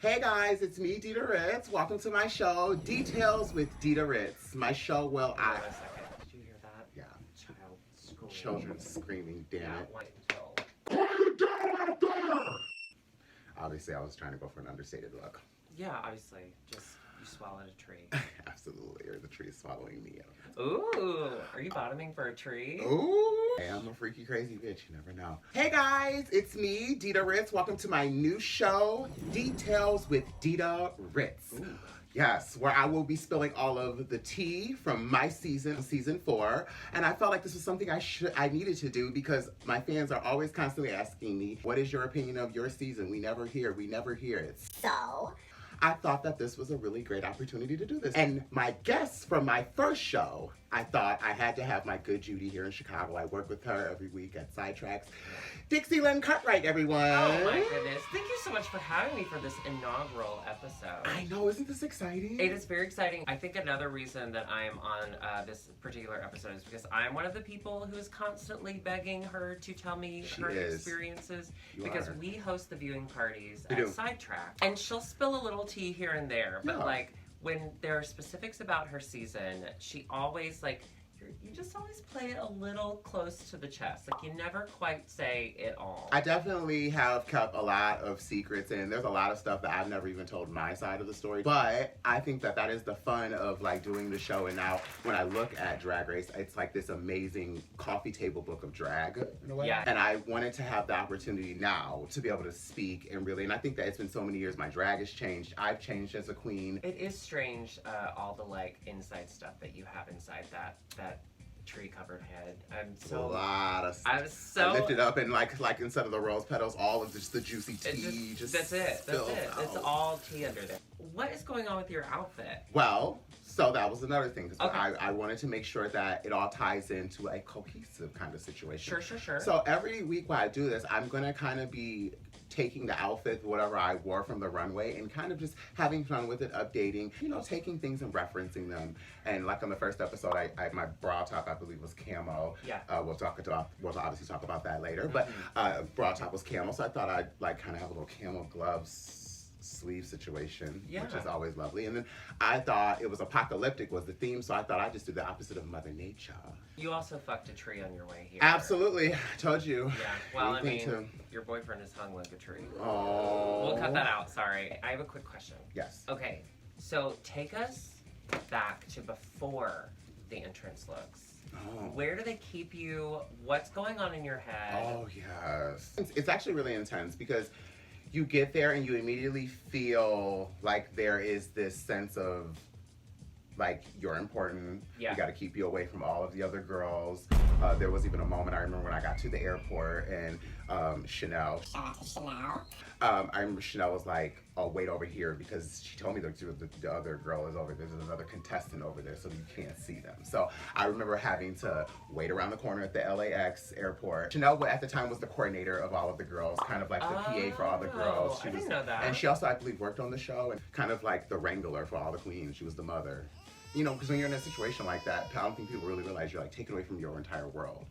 Hey guys, it's me, Dida Ritz. Welcome to my show, Detailz with Dida Ritz. My show will Hold on a second. Did you hear that? Yeah. Child screaming. Children screaming, damn Yeah, it. wait until... Obviously, I was trying to go for an understated look. Yeah, obviously. Just, you swallowed a tree. Absolutely, or the tree is swallowing me. Ooh, are you bottoming for a tree? Ooh, hey, I'm a freaky crazy bitch, you never know. Hey guys, it's me, Dida Ritz. Welcome to my new show, Detailz with Dida Ritz. Ooh. Yes, where I will be spilling all of the tea from my season 4. And I felt like this was something I needed to do because my fans are always constantly asking me, what is your opinion of your season? We never hear it. So I thought that this was a really great opportunity to do this. And my guests from my first show, I thought I had to have my good Judy here in Chicago. I work with her every week at Sidetracks. Dixie-Lynn Cartwright, everyone. Oh my goodness. Thank you so much for having me for this inaugural episode. I know, isn't this exciting? It is very exciting. I think another reason that I'm on this particular episode is because I'm one of the people who is constantly begging her to tell me her experiences. Because we host the viewing parties at Sidetrack. And she'll spill a little tea here and there. But like, when there are specifics about her season, she always like, you just always play it a little close to the chest. Like, you never quite say it all. I definitely have kept a lot of secrets, and there's a lot of stuff that I've never even told my side of the story. But I think that that is the fun of like doing the show. And now when I look at Drag Race, it's like this amazing coffee table book of drag in a way. Yeah. And I wanted to have the opportunity now to be able to speak and really, and I think that it's been so many years, my drag has changed. I've changed as a queen. It is strange, all the like inside stuff that you have inside that tree-covered head. A lot of stuff. I'm so I lifted up and like instead of the rose petals, all of just the juicy tea that's it. out. It's all tea under there. What is going on with your outfit? Well, so that was another thing. Because I wanted to make sure that it all ties into a cohesive kind of situation. Sure. So every week while I do this, I'm going to kind of be taking the outfit, whatever I wore from the runway, and kind of just having fun with it, updating, you know, taking things and referencing them. And like on the first episode, my bra top, I believe, was camo. Yeah. We'll obviously talk about that later. But bra top was camo, so I thought I'd like kind of have a little camo gloves sleeve situation, which is always lovely. And then I thought it was apocalyptic was the theme, so I thought I'd just do the opposite of Mother Nature. You also fucked a tree on your way here. Absolutely. I told you. Yeah. Well, I mean, your boyfriend is hung like a tree. Oh. We'll cut that out. Sorry. I have a quick question. Yes. Okay. So take us back to before the entrance looks. Oh. Where do they keep you? What's going on in your head? Oh, yes. It's actually really intense because you get there and you immediately feel like there is this sense of like you're important. Yeah. We got to keep you away from all of the other girls. There was even a moment I remember when I got to the airport and Chanel. Shout out to Chanel. I remember Chanel was like, "Oh, wait over here," because she told me that the other girl is over there. There's another contestant over there, so you can't see them. So I remember having to wait around the corner at the LAX airport. Chanel at the time was the coordinator of all of the girls, kind of like the PA for all the girls. I didn't know that. And she also, I believe, worked on the show and kind of like the wrangler for all the queens. She was the mother. You know, because when you're in a situation like that, I don't think people really realize you're like taken away from your entire world.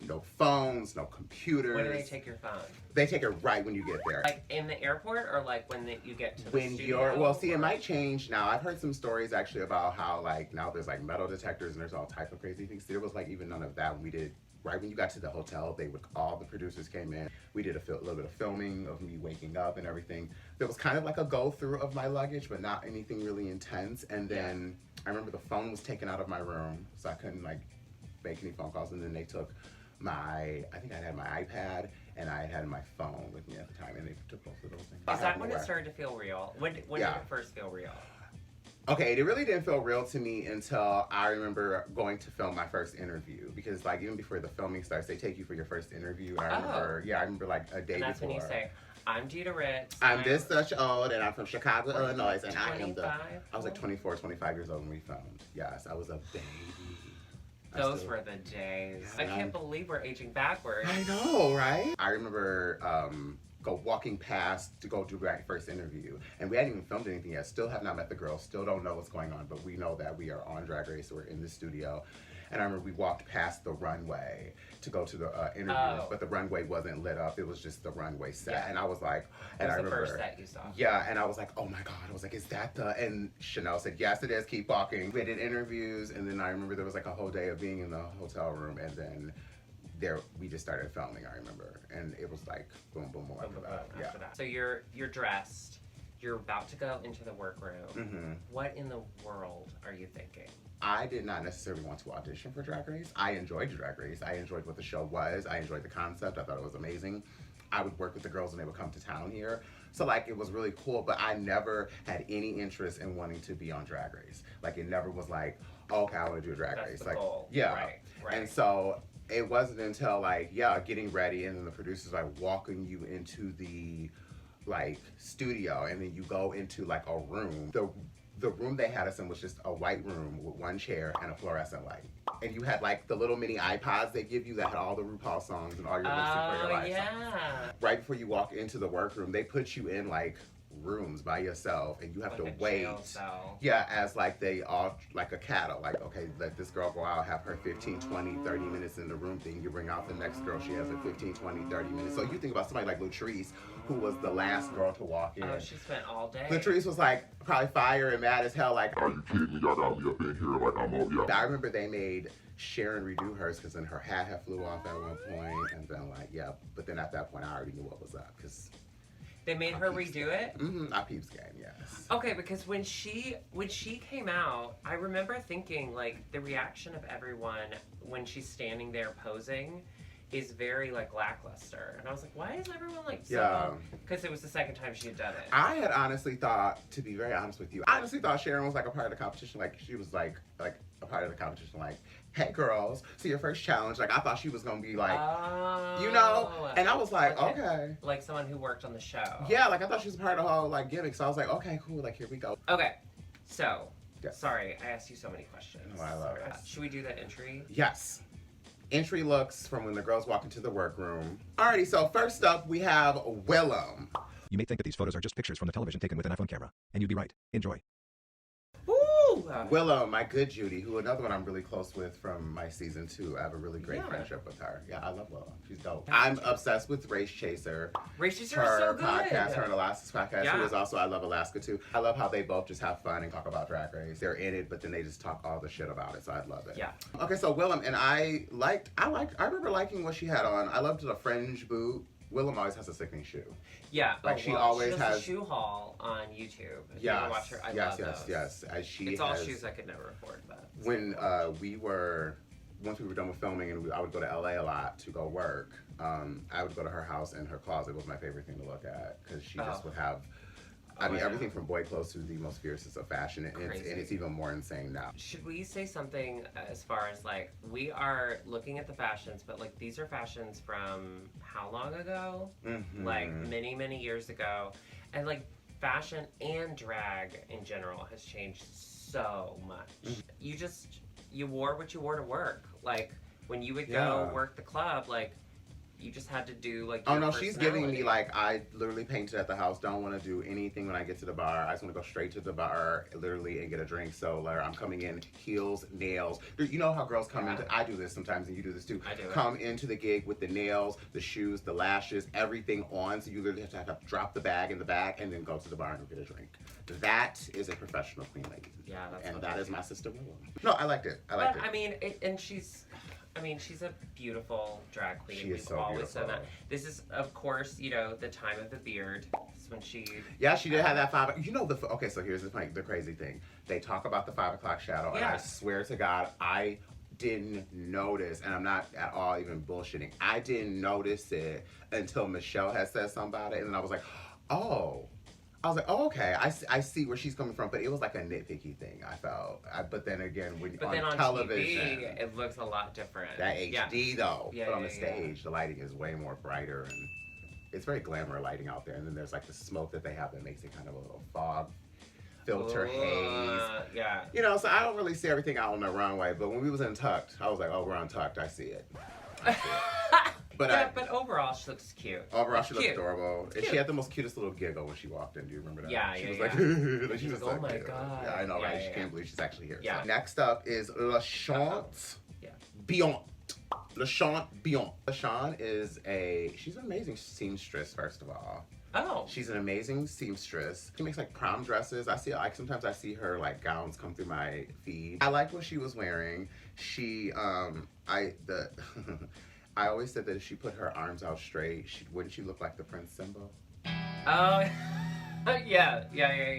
No phones, no computers. When do they take your phone? They take it right when you get there. Like in the airport or like when you get to the studio? Well, see, it might change now. I've heard some stories actually about how like now there's like metal detectors and there's all type of crazy things. There was like even none of that when we did. Right when you got to the hotel, all the producers came in. We did a little bit of filming of me waking up and everything. There was kind of like a go through of my luggage, but not anything really intense. And then I remember the phone was taken out of my room, so I couldn't like make any phone calls. And then they took I think I had my iPad and I had my phone with me at the time, and they took both of those things. Is that when it started to feel real? When did it first feel real? Okay, it really didn't feel real to me until I remember going to film my first interview, because like even before the filming starts, they take you for your first interview. And I remember like a day before. And that's when you say, "I'm Dida Ritz. I'm this such old, and I'm from Chicago, Illinois, and I was like 24, 25 years old when we filmed. Yes, I was a baby. Those were the days. I can't believe we're aging backwards. I know, right? I remember walking past to go do my first interview, and we hadn't even filmed anything yet. Still have not met the girls. Still don't know what's going on, but we know that we are on Drag Race. We're in the studio, And I remember we walked past the runway to go to the interviews, but the runway wasn't lit up. It was just the runway set. And I was like, and I remember the first set you saw. Yeah, and I was like, oh my God. I was like, is that the, and Chanel said, yes, it is, keep walking. We did interviews, and then I remember there was like a whole day of being in the hotel room, and then we just started filming, I remember. And it was like, boom, boom, boom, after that. So you're dressed, you're about to go into the workroom. What in the world are you thinking? I did not necessarily want to audition for Drag Race. I enjoyed Drag Race. I enjoyed what the show was. I enjoyed the concept. I thought it was amazing. I would work with the girls when they would come to town here. So like, it was really cool, but I never had any interest in wanting to be on Drag Race. Like, it never was like, oh, okay, I want to do a Drag Race. The like, goal. Yeah. Right. And so it wasn't until like, getting ready, and then the producers like walking you into the like studio, and then you go into like a room. The room they had us in was just a white room with one chair and a fluorescent light. And you had like the little mini iPods they give you that had all the RuPaul songs and all your lip sync for your life. Right before you walk into the workroom, they put you in like rooms by yourself, and you have like to wait. As like they all, like a cattle. Like, okay, let this girl go out, have her 15, 20, 30 minutes in the room thing. You bring out the next girl, she has a 15, 20, 30 minutes. So you think about somebody like Latrice, who was the last girl to walk in. Oh, she spent all day. Latrice was like probably fire and mad as hell, like, are you kidding me? Y'all got me up in here like I'm all, I remember they made Sharon redo hers because then her hat had flew off at one point, and then like, but then at that point I already knew what was up, because they made her redo it? I peeps game, yes. Okay, because when she came out, I remember thinking, like, the reaction of everyone when she's standing there posing is very, like, lackluster. And I was like, why is everyone, like, so... Because it was the second time she had done it. I had honestly thought, to be very honest with you, I honestly thought Sharon was, like, a part of the competition. Like, she was, like a part of the competition, like, hey, girls, so your first challenge. Like, I thought she was going to be, like, you know? And I was like, okay. Like someone who worked on the show. Yeah, like, I thought she was part of the whole, like, gimmick. So I was like, okay, cool, like, here we go. Okay, so, sorry, I asked you so many questions. Oh, I love it. Should we do the entry? Yes. Entry looks from when the girls walk into the workroom. Alrighty, so first up, we have Willem. You may think that these photos are just pictures from the television taken with an iPhone camera, and you'd be right. Enjoy. Willow, my good Judy, who another one I'm really close with from my season 2. I have a really great friendship with her. Yeah, I love Willow. She's dope. I'm obsessed with Race Chaser. Race Chaser is so good. Podcast, her and Alaska's podcast, who is also I Love Alaska too. I love how they both just have fun and talk about Drag Race. They're in it, but then they just talk all the shit about it, so I love it. Yeah. Okay, so Willem, and I remember liking what she had on. I loved the fringe boot. Willem always has a sickening shoe. Yeah, like she always has has a shoe haul on YouTube. If you watch her, I love those. Yes. It's all shoes I could never afford. But when once we were done with filming, and I would go to LA a lot to go work, I would go to her house, and her closet was my favorite thing to look at, because she just would have. I mean, everything from boy clothes to the most fiercest of fashion, and it's even more insane now. Should we say something as far as, like, we are looking at the fashions, but, like, these are fashions from how long ago? Like, many, many years ago. And, like, fashion and drag in general has changed so much. You wore what you wore to work. Like, when you would go work the club, like, you just had to do, like, oh no, she's giving me, like, I literally painted at the house, don't want to do anything when I get to the bar. I just want to go straight to the bar, literally, and get a drink. So, like, I'm coming in, heels, nails. You know how girls come into, I do this sometimes, and you do this too. I do come into the gig with the nails, the shoes, the lashes, everything on, so you literally have to drop the bag in the back, and then go to the bar and get a drink. That is a professional queen lady. Yeah, that's and that is my sister Willow. No, I liked it. I mean, she's a beautiful drag queen. She is so beautiful. This is, of course, you know, the time of the beard. This is when she... Yeah, she did have that 5... You know, okay, so here's the crazy thing. They talk about the 5 o'clock shadow, and I swear to God, I didn't notice, and I'm not at all even bullshitting, I didn't notice it until Michelle had said something about it, and I was like, oh... I was like, oh, okay, I see where she's coming from, but it was like a nitpicky thing, I felt. But then again, on television, TV, it looks a lot different. That HD, though. Yeah, but on the stage, the lighting is way more brighter, and it's very glamour lighting out there. And then there's like the smoke that they have that makes it kind of a little fog filter haze. Yeah. You know, so I don't really see everything out on the runway, but when we was in Tucked, I was like, oh, we're on Tucked, I see it. But overall, she looks cute. Overall, she looks adorable. And she had the most cutest little giggle when she walked in. Do you remember that? Yeah, she was like, she was like, oh my God. Yeah, I know, right? She can't believe she's actually here. Yeah. So next up is La Chance. Beyond. LaShawn Beyond. LaShawn she's an amazing seamstress, first of all. Oh. She's an amazing seamstress. She makes like prom dresses. Sometimes I see her like gowns come through my feed. I liked what she was wearing. I always said that if she put her arms out straight, wouldn't she look like the Prince symbol? Oh, yeah.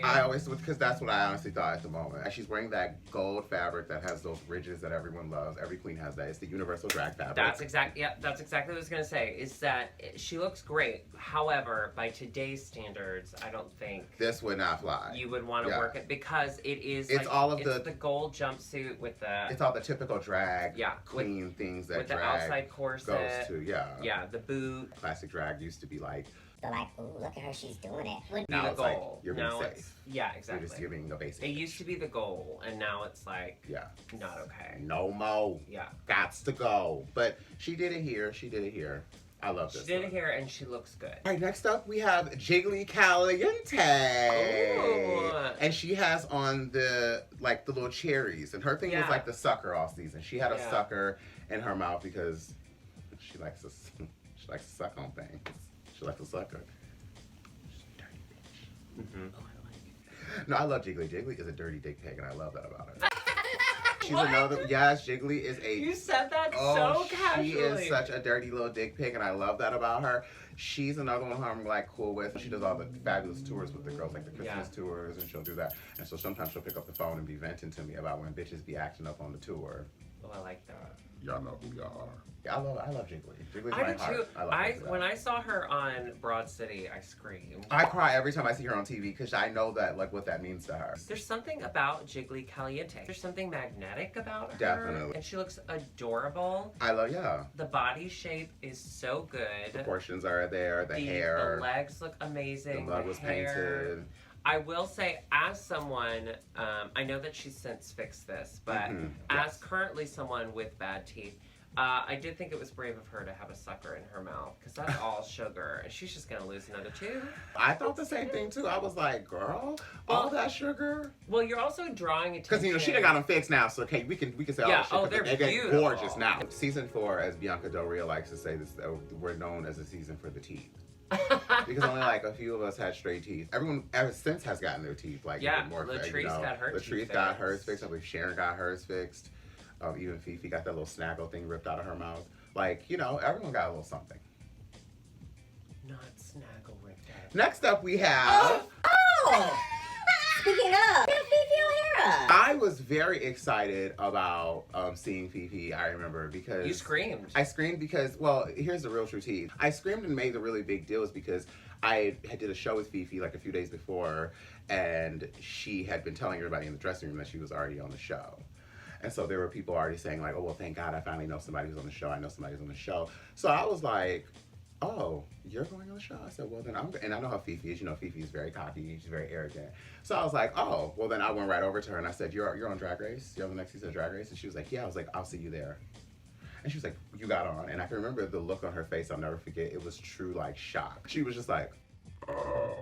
I always, because that's what I honestly thought at the moment. And she's wearing that gold fabric that has those ridges that everyone loves. Every queen has that. It's the universal drag fabric. That's exactly what I was going to say, is that she looks great. However, by today's standards, I don't think this would not fly. You would want to work it, because it's the gold jumpsuit with the... It's all the typical drag queen things that with drag the outside corset. Goes to, Yeah, the boot. Classic drag used to be like... So like, ooh, look at her, she's doing it. Would be now the it's goal. like, you're being safe. Exactly. You're just giving a basic. It used to be the goal, and now it's like, not okay. No more. Yeah. Gots to go. But she did it here. I love this. She did it here, and she looks good. All right, next up we have Jiggly Caliente. Ooh. And she has on the little cherries. And her thing was like the sucker all season. She had a sucker in her mouth because she likes to suck on things. She likes to sucker. She's a dirty bitch. Mm-hmm. Oh, I like it. No, I love Jiggly. Jiggly is a dirty dick pig, and I love that about her. She's another. Yes, Jiggly is a. You said that so casually. She is such a dirty little dick pig, and I love that about her. She's another one who I'm like cool with. She does all the fabulous tours with the girls, like the Christmas tours, and she'll do that. And so sometimes she'll pick up the phone and be venting to me about when bitches be acting up on the tour. Oh, I like that. Y'all know who y'all are. Yeah, I love Jiggly. Jiggly's I my do heart. too. When I saw her on Broad City, I screamed. I cry every time I see her on TV because I know that what that means to her. There's something about Jiggly Caliente. There's something magnetic about her. Definitely. And she looks adorable. I love, The body shape is so good. Proportions are there, the hair. The legs look amazing. The leg was painted. I will say, as someone, I know that she's since fixed this, but as currently someone with bad teeth, I did think it was brave of her to have a sucker in her mouth, because that's all sugar, and she's just going to lose another tooth. I thought the same thing, too. I was like, girl, all that sugar? Well, you're also drawing attention. Because, she done got them fixed now, so okay, we can say all the shit. They're beautiful. Gorgeous now. Season 4, as Bianca Del Rio likes to say, we're known as a season for the teeth. Because only a few of us had straight teeth. Everyone ever since has gotten their teeth more. Latrice got her teeth Latrice got hers fixed. I believe Sharon got hers fixed. Even Fifi got that little snaggle thing ripped out of her mouth. Everyone got a little something. Not snaggle ripped out. Next up, we have. Speaking of, Fifi O'Hara. I was very excited about seeing Fifi, I remember, because... You screamed. I screamed because, here's the real true tea. I screamed and made the really big deal is because I did a show with Fifi a few days before, and she had been telling everybody in the dressing room that she was already on the show. And so there were people already saying oh, well, thank God I finally know somebody who's on the show. I know somebody who's on the show. So I was like, oh, you're going on the show? I said, well, then and I know how Fifi is. Fifi is very cocky. She's very arrogant. So I was like, oh, well, then I went right over to her and I said, you're on Drag Race? You're on the next season of Drag Race? And she was like, yeah. I was like, I'll see you there. And she was like, you got on. And I can remember the look on her face. I'll never forget. It was true, shock. She was just like, oh.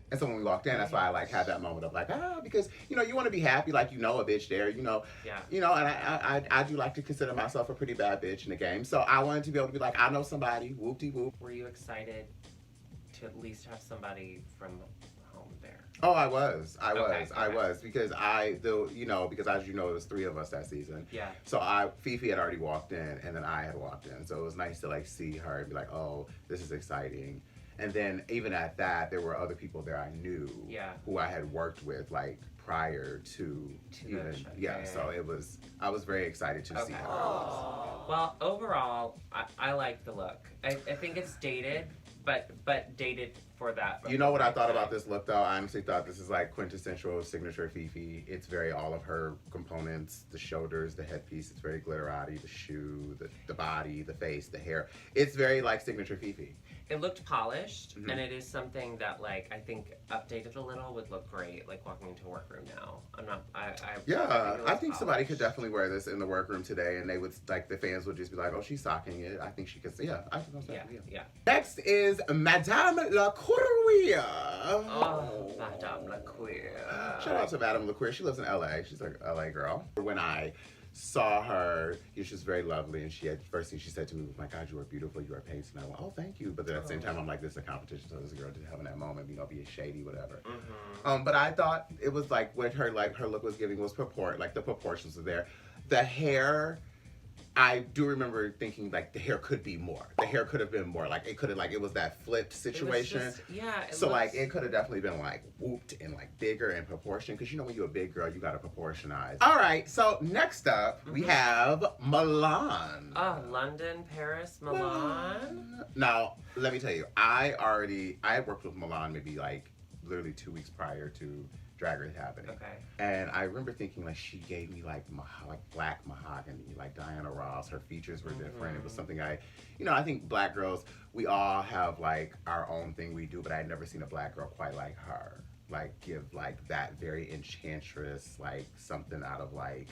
And so when we walked in, that's why I had that moment of because you want to be happy, a bitch there, and I do like to consider myself a pretty bad bitch in the game. So I wanted to be able to be I know somebody, whoop-de-whoop. Were you excited to at least have somebody from home there? Oh, I was because because as you know, it was 3 of us that season. Yeah. So Fifi had already walked in, and then I had walked in. So it was nice to see her and be like, oh, this is exciting. And then even at that, there were other people there I knew who I had worked with prior to even So I was very excited to see her. Well, overall, I like the look. I think it's dated, but dated for that. You know what I thought about this look though? I honestly thought this is quintessential signature Fifi. It's very all of her components, the shoulders, the headpiece. It's very glitterati, the shoe, the body, the face, the hair. It's very signature Fifi. It looked polished, and it is something that I think updated a little would look great walking into a workroom now. I think somebody could definitely wear this in the workroom today, and they would the fans would just be like, oh, she's socking it. I think she could. I think that's yeah. Next is Madame LaQueer. Oh, Madame LaQueer. Shout out to Madame LaQueer. She lives in LA. She's a LA girl. When I saw her. She was very lovely, and first thing she said to me was, "My God, you are beautiful. You are painted." And I went, "Oh, thank you." But then at the same time, I'm like, "This is a competition, so this girl just having that moment, be shady, whatever." But I thought it was like what her look was giving was the proportions were there. The hair, I do remember thinking like the hair could be more. The hair could have been more. Like it was that flipped situation. It could have definitely been like whooped and like bigger in proportion. Because when you're a big girl, you gotta proportionize. All right, so next up we have Milan. Oh, London, Paris, Milan. Now let me tell you, I worked with Milan maybe like literally 2 weeks prior to Drag Race happening. Okay. And I remember thinking like she gave me like black mahogany, like Diana Ross. Her features were different. It was something I think black girls, we all have like our own thing we do, but I had never seen a black girl quite like her. Like give like that very enchantress, like something out of like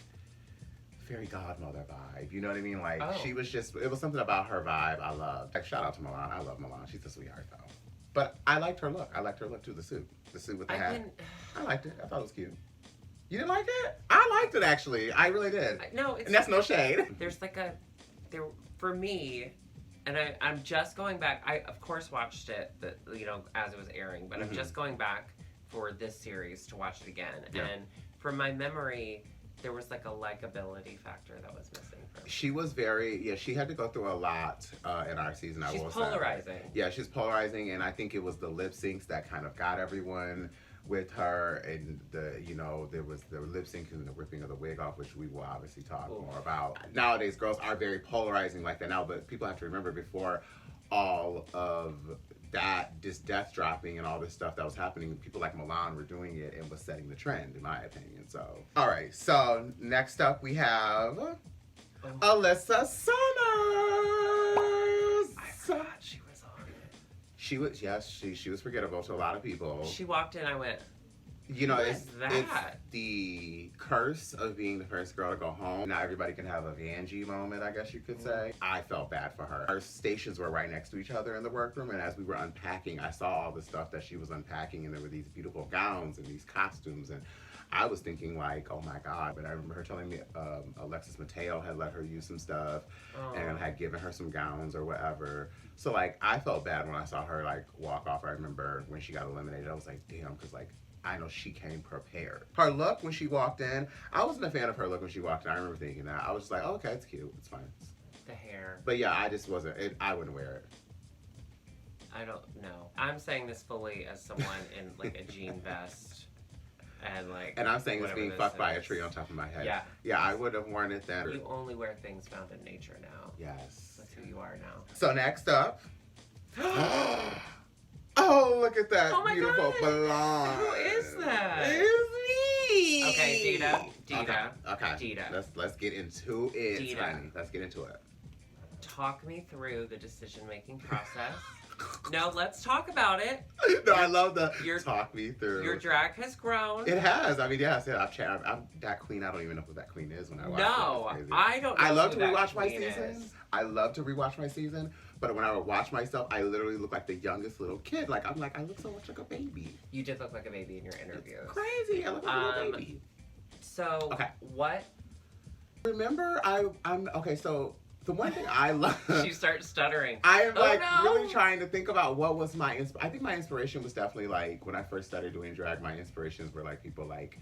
fairy godmother vibe. You know what I mean? Like she was it was something about her vibe I loved. Like shout out to Milan. I love Milan. She's a sweetheart though. But I liked her look. I liked her look too. The suit with the hat. I liked it. I thought it was cute. You didn't like it? I liked it actually. I really did. And that's no shade. There's like for me, and I'm just going back. I of course watched it, as it was airing, but I'm just going back for this series to watch it again. Yeah. And from my memory, there was like a likability factor that was missing from her. She was she had to go through a lot in our season. She's polarizing. Yeah, she's polarizing, and I think it was the lip syncs that kind of got everyone with her, and there was the lip sync and the ripping of the wig off, which we will obviously talk more about. Nowadays, girls are very polarizing like that now, but people have to remember before all of this death dropping and all this stuff that was happening, people like Milan were doing it and was setting the trend, in my opinion. So, all right. So next up we have Alyssa Summers. I forgot she was on it. She was forgettable to a lot of people. She walked in, I went, it's the curse of being the first girl to go home. Now everybody can have a Vanjie moment, I guess you could say. I felt bad for her. Our stations were right next to each other in the workroom, and as we were unpacking, I saw all the stuff that she was unpacking, and there were these beautiful gowns and these costumes, and I was thinking like, oh my God. But I remember her telling me Alexis Mateo had let her use some stuff and had given her some gowns or whatever. So like, I felt bad when I saw her like walk off. I remember when she got eliminated, I was like, damn, because like, I know she came prepared. Her look when she walked in, I wasn't a fan of her look when she walked in. I remember thinking that. I was just like, oh, okay, it's cute. It's fine. The hair. But yeah, I just wasn't, I wouldn't wear it. I don't know. I'm saying this fully as someone in like a jean vest and like. And I'm saying it's being fucked by a tree on top of my head. Yeah. Yeah, I would have worn it then. You only wear things found in nature now. Yes. That's who you are now. So next up. Oh, look at that beautiful blonde. Who is that? It's me. Okay, Dida. Okay. Dida. Let's get into it, Dida. honey. Let's get into it. Talk me through the decision-making process. No, let's talk about it. No, I love the talk me through. Your drag has grown. It has. I mean, yes. Yeah, I'm that queen. I don't even know who that queen is when I watch it. No, I don't know. I love to rewatch my season. I love to rewatch my season. But when I would watch myself, I literally look like the youngest little kid. Like, I'm like, I look so much like a baby. You did look like a baby in your interviews. It's crazy. I look like a little baby. So, what? Remember, okay, so the one thing I love. She starts stuttering. I'm really trying to think about what was my I think my inspiration was definitely like, when I first started doing drag, my inspirations were like people like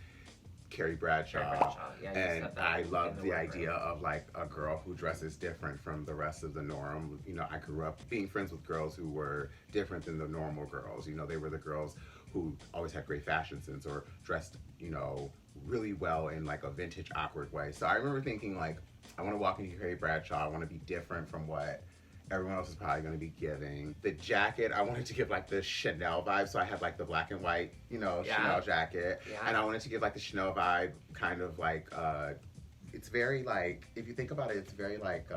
Carrie Bradshaw. Yeah, and I love the idea of like a girl who dresses different from the rest of the norm. I grew up being friends with girls who were different than the normal girls. They were the girls who always had great fashion sense or dressed, really well in like a vintage awkward way. So I remember thinking like, I want to walk into Carrie Bradshaw. I want to be different from what everyone else is probably going to be giving. The jacket, I wanted to give like the Chanel vibe. So I had like the black and white, Chanel jacket. Yeah. And I wanted to give like the Chanel vibe, kind of like, it's very like, if you think about it, it's very like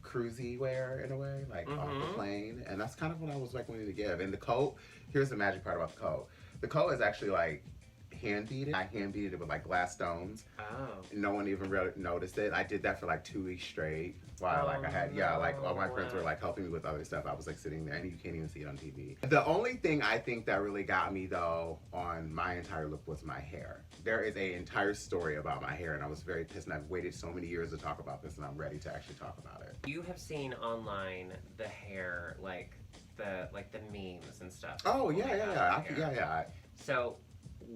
cruisy wear in a way, like off the plane. And that's kind of what I was like wanting to give. And the coat, here's the magic part about the coat. The coat is actually like hand beaded. I hand beaded it with like glass stones. Oh. No one even really noticed it. I did that for like 2 weeks straight. While like I had, like all my friends were like helping me with other stuff. I was like sitting there and you can't even see it on TV. The only thing I think that really got me though on my entire look was my hair. There is an entire story about my hair and I was very pissed and I've waited so many years to talk about this and I'm ready to actually talk about it. You have seen online the hair, like the memes and stuff. Oh yeah. So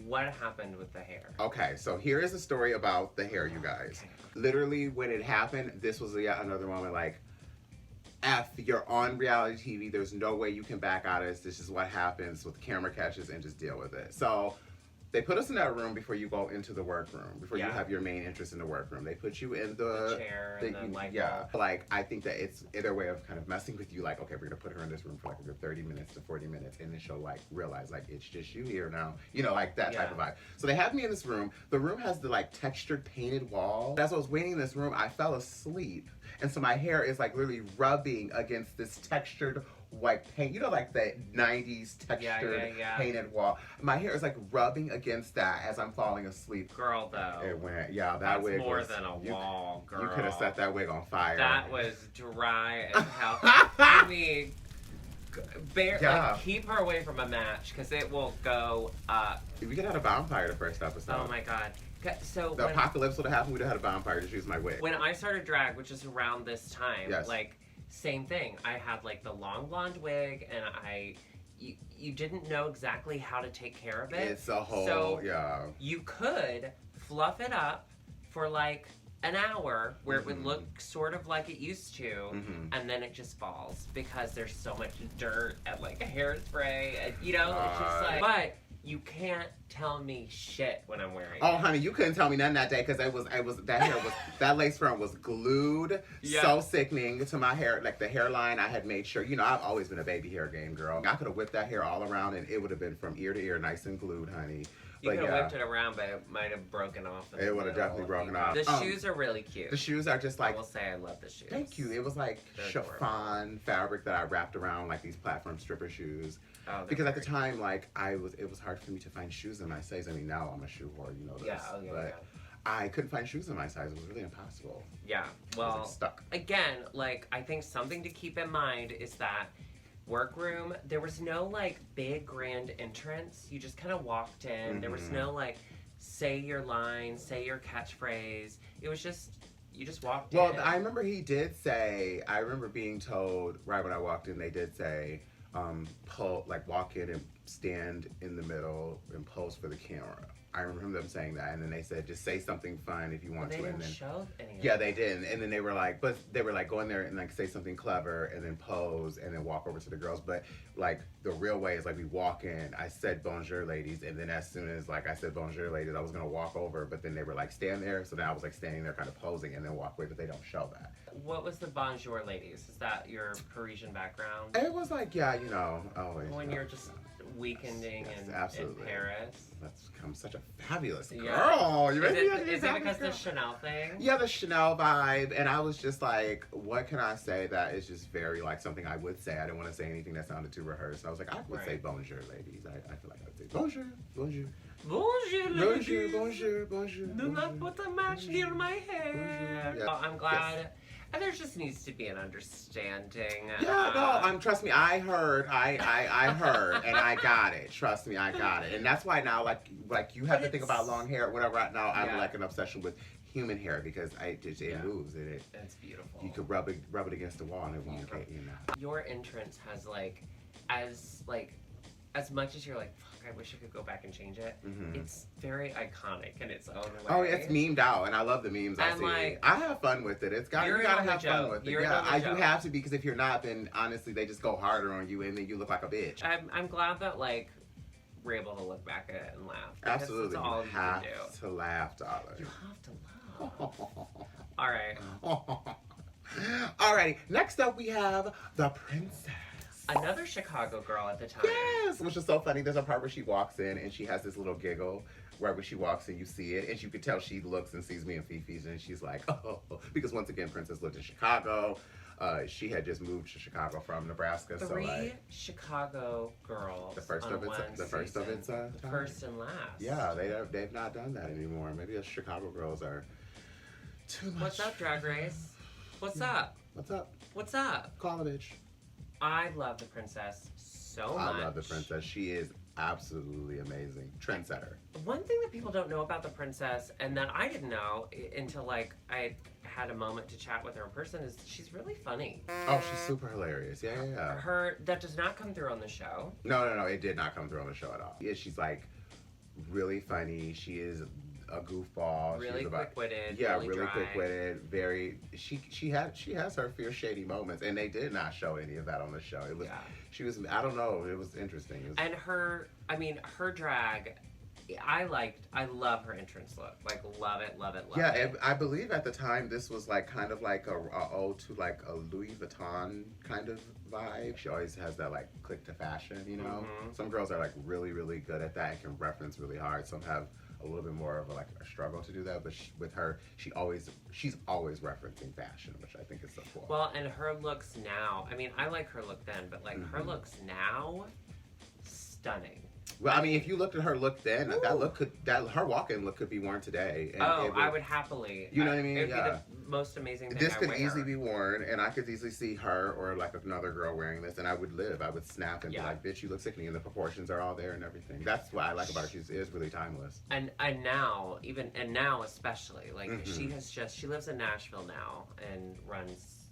what happened with the hair? Okay, so here is a story about the hair, you guys. Okay. Literally, when it happened, this was yet another moment like, F, you're on reality TV. There's no way you can back out of this. This is what happens with camera catches and just deal with it. So they put us in that room before you go into the workroom, before you have your main interest in the workroom. They put you in the chair and the light bulb. Like, I think that it's their way of kind of messing with you. Like, okay, we're going to put her in this room for like a good 30 minutes to 40 minutes. And then she'll like realize like, it's just you here now. You know, like that type of vibe. So they have me in this room. The room has the like textured painted wall. As I was waiting in this room, I fell asleep. And so my hair is like literally rubbing against this textured white paint. You know, like the 90s textured painted wall. My hair is like rubbing against that as I'm falling asleep. Girl, though. It went, that that's wig more was, than a wall, girl. You could have set that wig on fire. That was dry as hell. I mean, like, keep her away from a match because it will go up. We could have had a bonfire the first episode. Oh my god. So the apocalypse would have happened, we'd have had a bonfire to choose my wig. When I started drag, which is around this time, like, same thing. I had like the long blonde wig and you didn't know exactly how to take care of it. It's a whole, you could fluff it up for like an hour where it would look sort of like it used to, and then it just falls because there's so much dirt and like hairspray and it's just like, but you can't tell me shit when I'm wearing it. Oh, honey, you couldn't tell me nothing that day because that hair was, that lace front was glued. So sickening to my hair. Like the hairline, I had made sure, I've always been a baby hair game girl. I could have whipped that hair all around and it would have been from ear to ear, nice and glued, honey. You could have whipped it around, but it might have broken off. It would have definitely broken off. The shoes are really cute. The shoes are just like... I will say I love the shoes. Thank you. It was like chiffon fabric that I wrapped around like these platform stripper shoes. Oh, because at the time, like, it was hard for me to find shoes in my size. I mean, now I'm a shoe whore, you know this. But I couldn't find shoes in my size. It was really impossible. Yeah, well, I was, like, stuck. Again, like, I think something to keep in mind is that Workroom, there was no, like, big grand entrance. You just kind of walked in. There was no, like, say your line, say your catchphrase. It was just, you just walked in. Well, I remember he did say, I remember being told right when I walked in, they did say, walk in and stand in the middle and pose for the camera. I remember them saying that, and then they said, just say something fun if you want to. They and didn't then show any of yeah, they didn't. And then they were like, go in there and like say something clever and then pose and then walk over to the girls. But like the real way is like we walk in, I said bonjour ladies, and then as soon as like I said bonjour ladies, I was gonna walk over, but then they were like stand there, so then I was like standing there kind of posing and then walk away, but they don't show that. What was the bonjour ladies? Is that your Parisian background? It was like, always. When you're just weekending in Paris. That's become such a fabulous girl. Yeah. Is it because the Chanel thing? Yeah, the Chanel vibe. And I was just like, what can I say that is just very like something I would say. I didn't want to say anything that sounded too rehearsed. I was like, I would say bonjour, ladies. I feel like I would say bonjour, bonjour. Bonjour, ladies. Bonjour, bonjour, bonjour. Do not put a match near my hair. Yeah. I'm glad. Yes. And there just needs to be an understanding. Trust me, I heard, and I got it. Trust me, I got it. And that's why now, like you have to think about long hair, whatever. Right now, I'm like an obsession with human hair because it moves and it's beautiful. You could rub it against the wall and it won't get, Your entrance has as much as you're like, fuck, I wish I could go back and change it. It's very iconic in its own way. Oh, it's memed out, and I love the memes I see. Like, I have fun with it. You gotta have fun with it. You have to, because if you're not, then honestly, they just go harder on you, and then you look like a bitch. I'm glad that like we're able to look back at it and laugh. Absolutely, all you have to laugh, darling. You have to laugh. All right. Alrighty. Next up, we have the princess. Another Chicago girl at the time. Yes, which is so funny. There's a part where she walks in and she has this little giggle right when she walks in, you see it, and you can tell she looks and sees me and Fifi's, and she's like, oh, because once again, Princess lived in Chicago. She had just moved to Chicago from Nebraska. Three Chicago girls. The first of its time. First and last. Yeah, they've not done that anymore. Maybe the Chicago girls are too much. What's up, Drag Race? What's up? What's up? What's up? Call a bitch. I love the princess so much. I love the princess. She is absolutely amazing. Trendsetter. One thing that people don't know about the princess, and that I didn't know until like I had a moment to chat with her in person, is she's really funny. Oh, she's super hilarious. Yeah. Her that does not come through on the show. No, it did not come through on the show at all. Yeah, she's like really funny. She is a goofball. Really quick-witted. Yeah, really dry. quick-witted. Very. She has her few shady moments, and they did not show any of that on the show. It was. Yeah. She was. I don't know. It was interesting. And her drag. I love her entrance look. Like, love it. Yeah, I believe at the time this was like kind of like a ode to like a Louis Vuitton kind of vibe. She always has that like click to fashion, you know? Mm-hmm. Some girls are like really, really good at that and can reference really hard. Some have a little bit more of a struggle to do that, but with her, she's always referencing fashion, which I think is so cool. Well, and her looks now, I mean, I like her look then, but like her looks now, stunning. Well, I mean, if you looked at her look then, her walk-in look could be worn today. And I would happily. You know what I mean? It would be the most amazing thing. This could easily be worn, and I could easily see her or like another girl wearing this, and I would snap and be like, "Bitch, you look sickening," and the proportions are all there and everything. That's what I like about her. She is really timeless. And now especially, like she lives in Nashville now and runs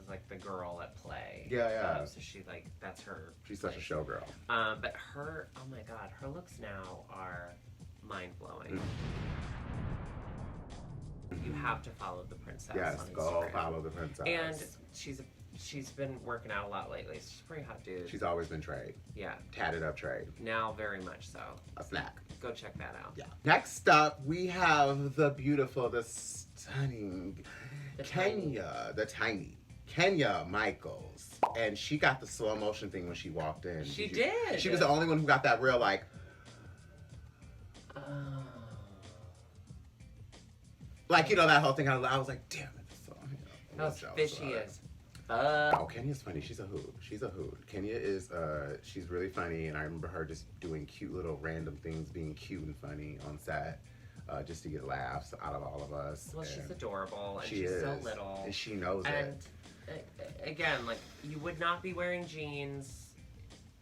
like the girl at Play. Yeah. So she that's her. She's such a showgirl. But her, oh my God, her looks now are mind blowing. You have to follow the princess. Yes, on go Instagram. Follow the princess. And she's been working out a lot lately. She's a pretty hot dude. She's always been trade. Yeah. Tatted up trade. Now very much so. A snack. Go check that out. Yeah. Next up, we have the beautiful, the stunning Kenya Michaels. And she got the slow motion thing when she walked in. She did. She was the only one who got that real like, you know, that whole thing. I was like, damn it. That was fishy as Oh, Kenya's funny. She's a hoot. Kenya is, she's really funny. And I remember her just doing cute little random things, being cute and funny on set. Just to get laughs out of all of us. Well, she's adorable. And she's so little. And she knows it. And again, like, you would not be wearing jeans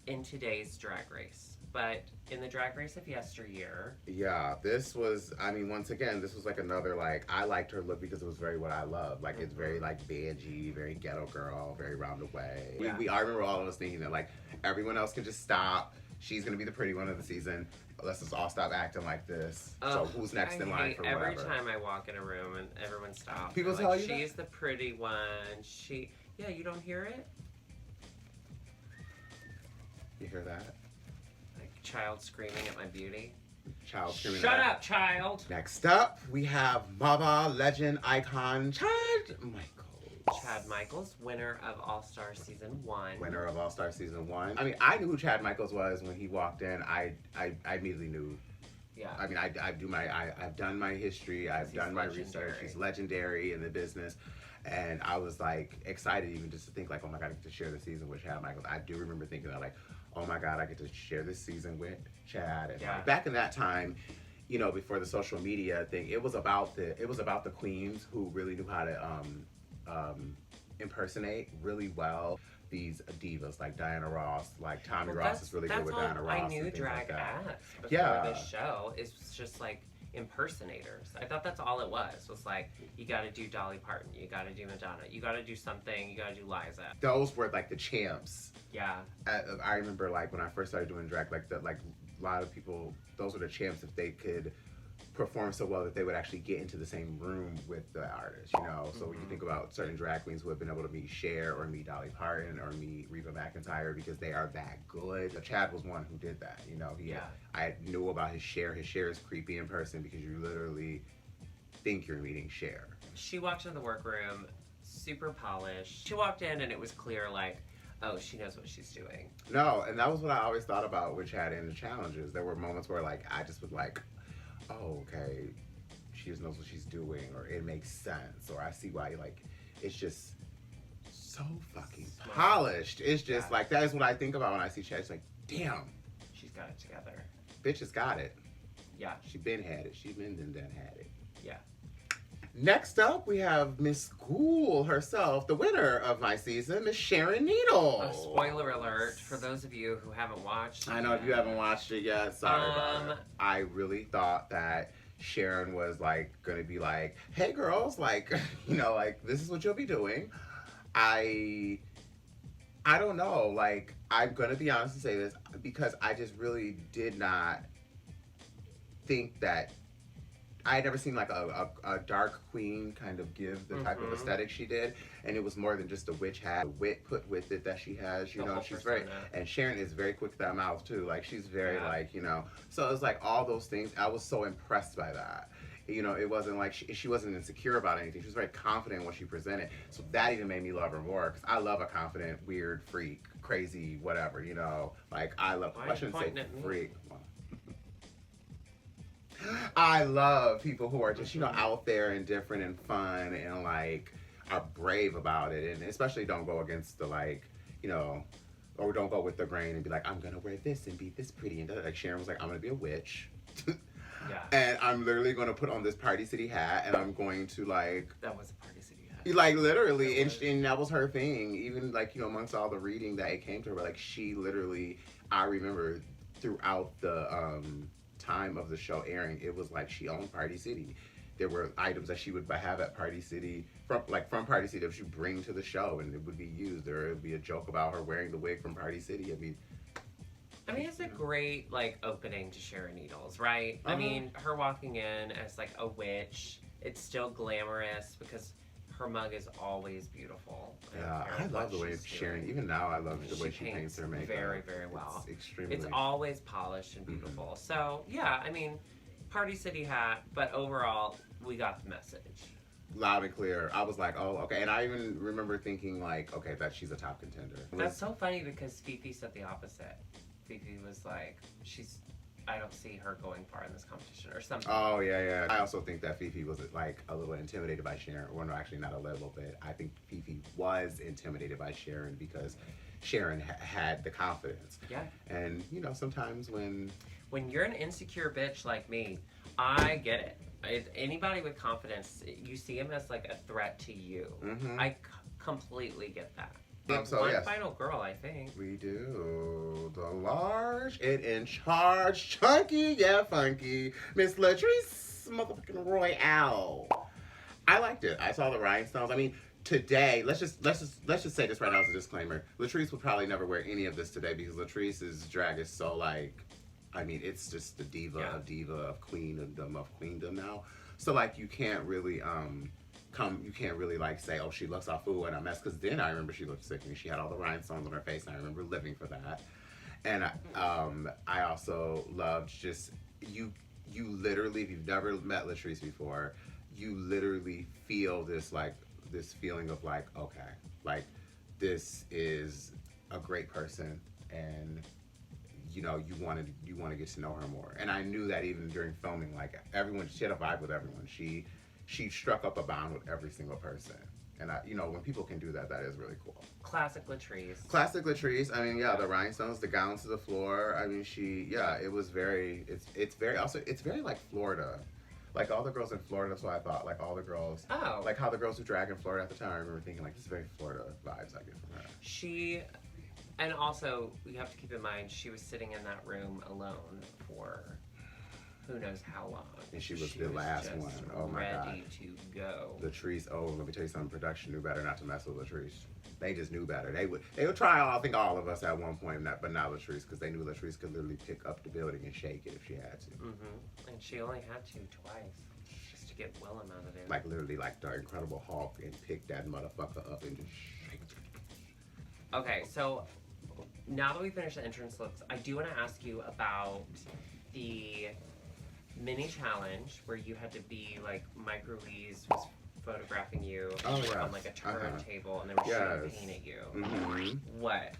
in today's Drag Race, but in the Drag Race of yesteryear. Yeah, this was, I mean, once again, this was like another, like, I liked her look because it was very what I love. Like, it's very, like, beigey, very ghetto girl, very round away. Yeah. I remember all of us thinking that, like, everyone else can just stop. She's going to be the pretty one of the season. Let's just all stop acting like this. So who's next in line for whatever? Every time I walk in a room and everyone stops. People tell you she's the pretty one. Yeah, you don't hear it? You hear that? Like child screaming at my beauty. Child screaming. Shut up, child! Next up, we have Mama legend icon Chad Michaels. Chad Michaels, winner of All-Star Season 1. Winner of All-Star Season 1. I mean, I knew who Chad Michaels was when he walked in. I immediately knew. Yeah. I mean, I've done my history. I've done my research. He's legendary in the business. And I was, like, excited even just to think, like, oh, my God, I get to share the season with Chad Michaels. I do remember thinking that, like, oh, my God, I get to share this season with Chad. And like, back in that time, you know, before the social media thing, it was about the queens who really knew how to impersonate really well these divas like Diana Ross, like Tommy Ross is really good with Diana Ross. I knew drag as before this show. It's just like impersonators. I thought that's all it was like, you gotta do Dolly Parton, you gotta do Madonna, you gotta do something, you gotta do Liza. Those were like the champs. Yeah. I remember like when I first started doing drag, like a lot of people, those were the champs if they could perform so well that they would actually get into the same room with the artist, you know? So when you think about certain drag queens who have been able to meet Cher or meet Dolly Parton or meet Reba McEntire because they are that good. Chad was one who did that, you know? I knew about his Cher. His Cher is creepy in person because you literally think you're meeting Cher. She walked into the workroom, super polished. She walked in and it was clear, like, oh, she knows what she's doing. No, and that was what I always thought about with Chad in the challenges. There were moments where, like, I just was like, oh, okay, she just knows what she's doing, or it makes sense, or I see why, like, it's just so fucking polished. It's just like, that is what I think about when I see Chad. It's like, damn. She's got it together. Bitch has got it. Yeah. She been had it. She been done had it. Yeah. Next up, we have Miss School herself, the winner of my season, Miss Sharon Needles. Spoiler alert for those of you who haven't watched. I know if you haven't watched it yet, sorry about it. I really thought that Sharon was like gonna be like, hey girls, like, you know, like this is what you'll be doing. I don't know, like, I'm gonna be honest and say this because I just really did not think that I had never seen like a dark queen kind of give the type of aesthetic she did, and it was more than just a witch hat, the wit put with it that she has, you know, she's very, and Sharon is very quick with that mouth too, like she's very like, you know, so it was like all those things, I was so impressed by that. You know, it wasn't like she wasn't insecure about anything. She was very confident in what she presented. So that even made me love her more because I love a confident, weird, freak, crazy, whatever, you know. Like, I love, I shouldn't say freak. I love people who are just, you know, out there and different and fun and like are brave about it, and especially don't go against the, like, you know, or don't go with the grain and be like, I'm gonna wear this and be this pretty, and like Sharon was like, I'm gonna be a witch. Yeah. And I'm literally gonna put on this Party City hat and I'm going to like, that was a Party City hat. like literally, and that was her thing. Even like, you know, amongst all the reading that it came to her, like she literally, I remember throughout the time of the show airing, it was like she owned Party City. There were items that she would have at Party City from Party City that she would bring to the show and it would be used, or it would be a joke about her wearing the wig from Party City. I mean, it's a great, like, opening to Sharon Needles, right? I mean, her walking in as, like, a witch, it's still glamorous because her mug is always beautiful. Yeah, I love the way Sharon, even now, I love the way she paints her makeup. Very, very well. It's extremely. It's always polished and beautiful. So, yeah, I mean, Party City hat, but overall, we got the message. Loud and clear. I was like, oh, okay. And I even remember thinking, like, okay, that she's a top contender. That's so funny because Fifi said the opposite. Fifi was like, I don't see her going far in this competition or something. Oh, yeah. I also think that Fifi was like a little intimidated by Sharon. Well, no, actually not a little bit. I think Fifi was intimidated by Sharon because Sharon had the confidence. Yeah. And, you know, sometimes when you're an insecure bitch like me, I get it. Anybody with confidence, you see him as like a threat to you. I completely get that. So, one yes. final girl, I think. We do. The large and in charge, chunky, yeah, funky, Miss Latrice motherfucking Royale. I liked it. I saw the rhinestones. I mean, today, let's just say this right now as a disclaimer. Latrice would probably never wear any of this today because Latrice's drag is so like, I mean, it's just the diva of queendom now. So like, you can't really you can't really like say, oh, she looks all fool and a mess, because then I remember she looked sick and she had all the rhinestones on her face and I remember living for that. And I also loved just you literally, if you've never met Latrice before, you literally feel this feeling of like, okay, like this is a great person, and you know, you want to get to know her more. And I knew that even during filming, like everyone, she had a vibe with everyone. She struck up a bond with every single person. And you know, when people can do that, that is really cool. Classic Latrice. Classic Latrice. I mean, yeah, the rhinestones, the gowns to the floor. I mean, it was very, it's very like Florida. Like all the girls in Florida, that's what I thought. Like all the girls, like how the girls who drag in Florida at the time, I remember thinking like, this is very Florida vibes I get from her. And also, we have to keep in mind, she was sitting in that room alone for who knows how long. And she was the last one. Oh my God. Ready to go. Latrice, let me tell you something. Production knew better not to mess with Latrice. They just knew better. They would try, I think, all of us at one point, but not Latrice, because they knew Latrice could literally pick up the building and shake it if she had to. And she only had to twice, just to get Willem out of it. Like literally, like the Incredible Hulk, and pick that motherfucker up and just shake it. Okay, so now that we finished the entrance looks, I do want to ask you about the mini challenge where you had to be like Mike Ruiz was photographing you Oh, on yes. like a turntable, and they were shooting paint at you. Mm-hmm. What?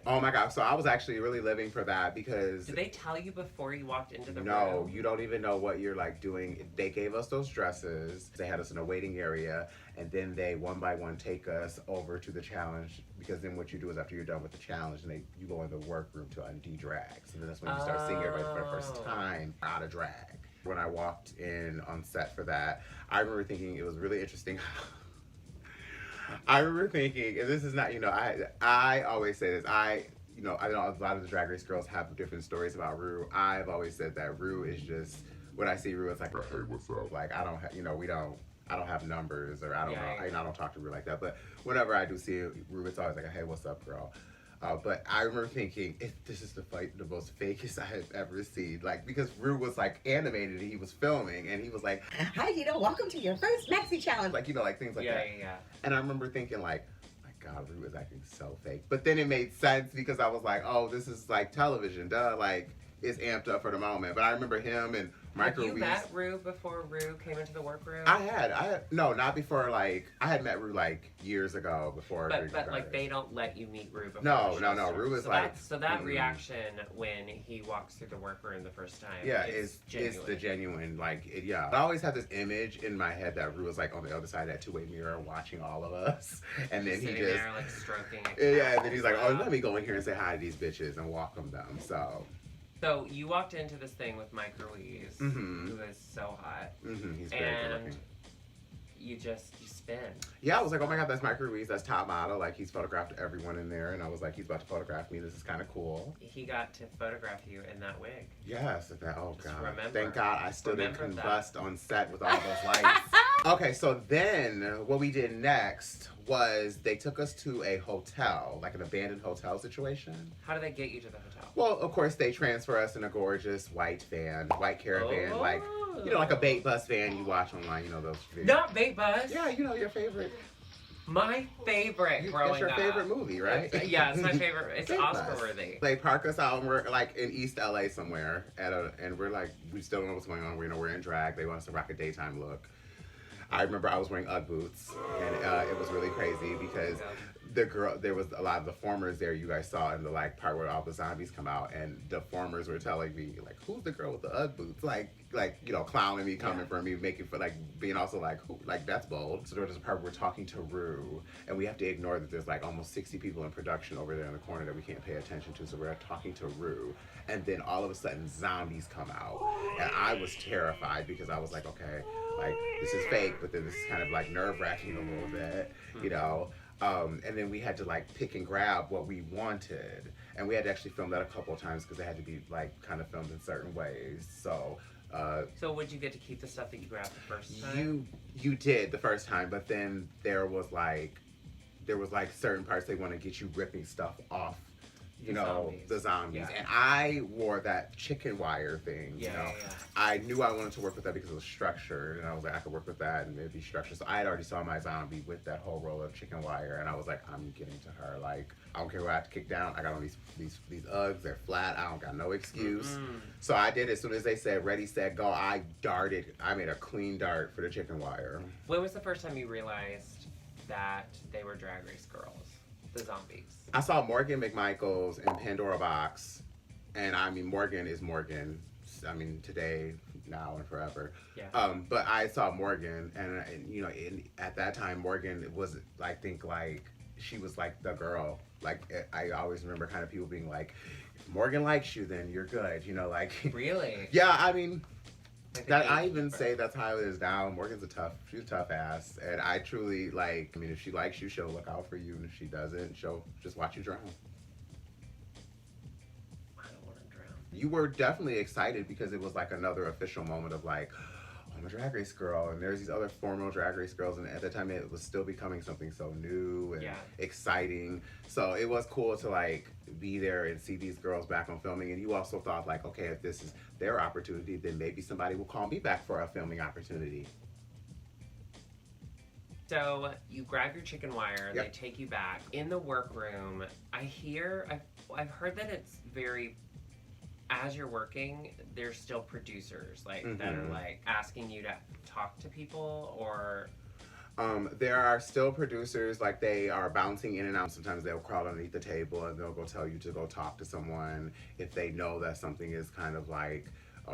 Oh my God! So I was actually really living for that because. Did they tell you before you walked into the room? No, you don't even know what you're like doing. They gave us those dresses. They had us in a waiting area, and then they one by one take us over to the challenge. Because then what you do is after you're done with the challenge, and you go in the workroom to de-drag. So then that's when you start seeing everybody for the first time out of drag. When I walked in on set for that, I remember thinking it was really interesting. I remember thinking, and this is not, I always say this. I know a lot of the Drag Race girls have different stories about Rue. I've always said that Rue is just, when I see Rue, it's like, hey, what's up? Like, I don't have, I don't have numbers, or I don't know. I don't talk to Rue like that. But whenever I do see Rue, it's always like, hey, what's up, girl? But I remember thinking, this is the most fakest I have ever seen. Like, because Rue was like animated and he was filming, and he was like, hi, welcome to your first maxi challenge. Like, like things like that. Yeah. And I remember thinking like, my God, Rue is acting so fake. But then it made sense because I was like, oh, this is like television, duh. Like, it's amped up for the moment. But I remember him and Have you met Rue before Rue came into the workroom? I had no, not before. Like, I had met Rue like years ago before. But like they don't let you meet Rue before. No. Rue is like that reaction when he walks through the workroom the first time. Yeah, it's the genuine like I always had this image in my head that Rue was like on the other side of that two-way mirror watching all of us, and then he just there, like stroking. And then he's like, oh, let me go in here and say hi to these bitches and welcome them. So you walked into this thing with Mike Ruiz, who is so hot. He's very good looking. You spin. Yeah, I was like, oh my God, that's Mike Ruiz, that's top model. Like, he's photographed everyone in there, and I was like, he's about to photograph me. This is kind of cool. He got to photograph you in that wig. Yes, oh Just God. remember. Thank God I still didn't combust on set with all those lights. Okay, so then what we did next was they took us to a hotel, like an abandoned hotel situation. How do they get you to the hotel? Well, of course, they transfer us in a gorgeous white caravan, like a bait bus van you watch online, those videos. Not bait bus. Yeah, your favorite. My favorite growing up. That's your favorite movie, right? Yeah, it's my favorite. It's Oscar-worthy. They park us out, and we're like in East LA somewhere, and we're like, we still don't know what's going on. We're in drag. They want us to rock a daytime look. I remember I was wearing Ugg boots, and it was really crazy because there was a lot of the formers there you guys saw in the like part where all the zombies come out, and the formers were telling me like, who's the girl with the Ugg boots? Like clowning me, coming for me, making for like being also like, who, like that's bold. So there was a part where we're talking to Rue, and we have to ignore that there's like almost 60 people in production over there in the corner that we can't pay attention to. So we're talking to Rue, and then all of a sudden zombies come out, and I was terrified because I was like, okay, like this is fake, but then this is kind of like nerve-wracking a little bit, and then we had to like pick and grab what we wanted, and we had to actually film that a couple of times because they had to be like kind of filmed in certain ways. So would you get to keep the stuff that you grabbed the first time? You did the first time, but then there was like certain parts they want to get you ripping stuff off. The zombies. Yeah. And I wore that chicken wire thing, I knew I wanted to work with that because it was structured, and I was like, I could work with that and it'd be structured. So I had already saw my zombie with that whole roll of chicken wire, and I was like, I'm getting to her. Like, I don't care what I have to kick down. I got on these Uggs, they're flat, I don't got no excuse. So I did it. As soon as they said ready, set, go, I made a clean dart for the chicken wire. When was the first time you realized that they were Drag Race girls? The zombies. I saw Morgan McMichaels in Pandora Box, and I mean Morgan is Morgan. I mean today, now, and forever. Yeah. But I saw Morgan, and at that time Morgan was she was like the girl. Like I always remember kind of people being like, if Morgan likes you, then you're good. Really? Yeah, I mean. I even say that's how it is now. Morgan's she's a tough ass, and I truly if she likes you, she'll look out for you, and if she doesn't, she'll just watch you drown. I don't want to drown. You were definitely excited because it was like another official moment of like, oh, I'm a Drag Race girl, and there's these other formal Drag Race girls, and at the time it was still becoming something so new and exciting. So it was cool to like be there and see these girls back on filming, and you also thought like, okay, if this is their opportunity, then maybe somebody will call me back for a filming opportunity. So you grab your chicken wire, they take you back. In the workroom, I've heard that it's very as you're working, there's still producers that are like asking you to talk to people, or there are still producers, like they are bouncing in and out. Sometimes they'll crawl underneath the table and they'll go tell you to go talk to someone. If they know that something is kind of like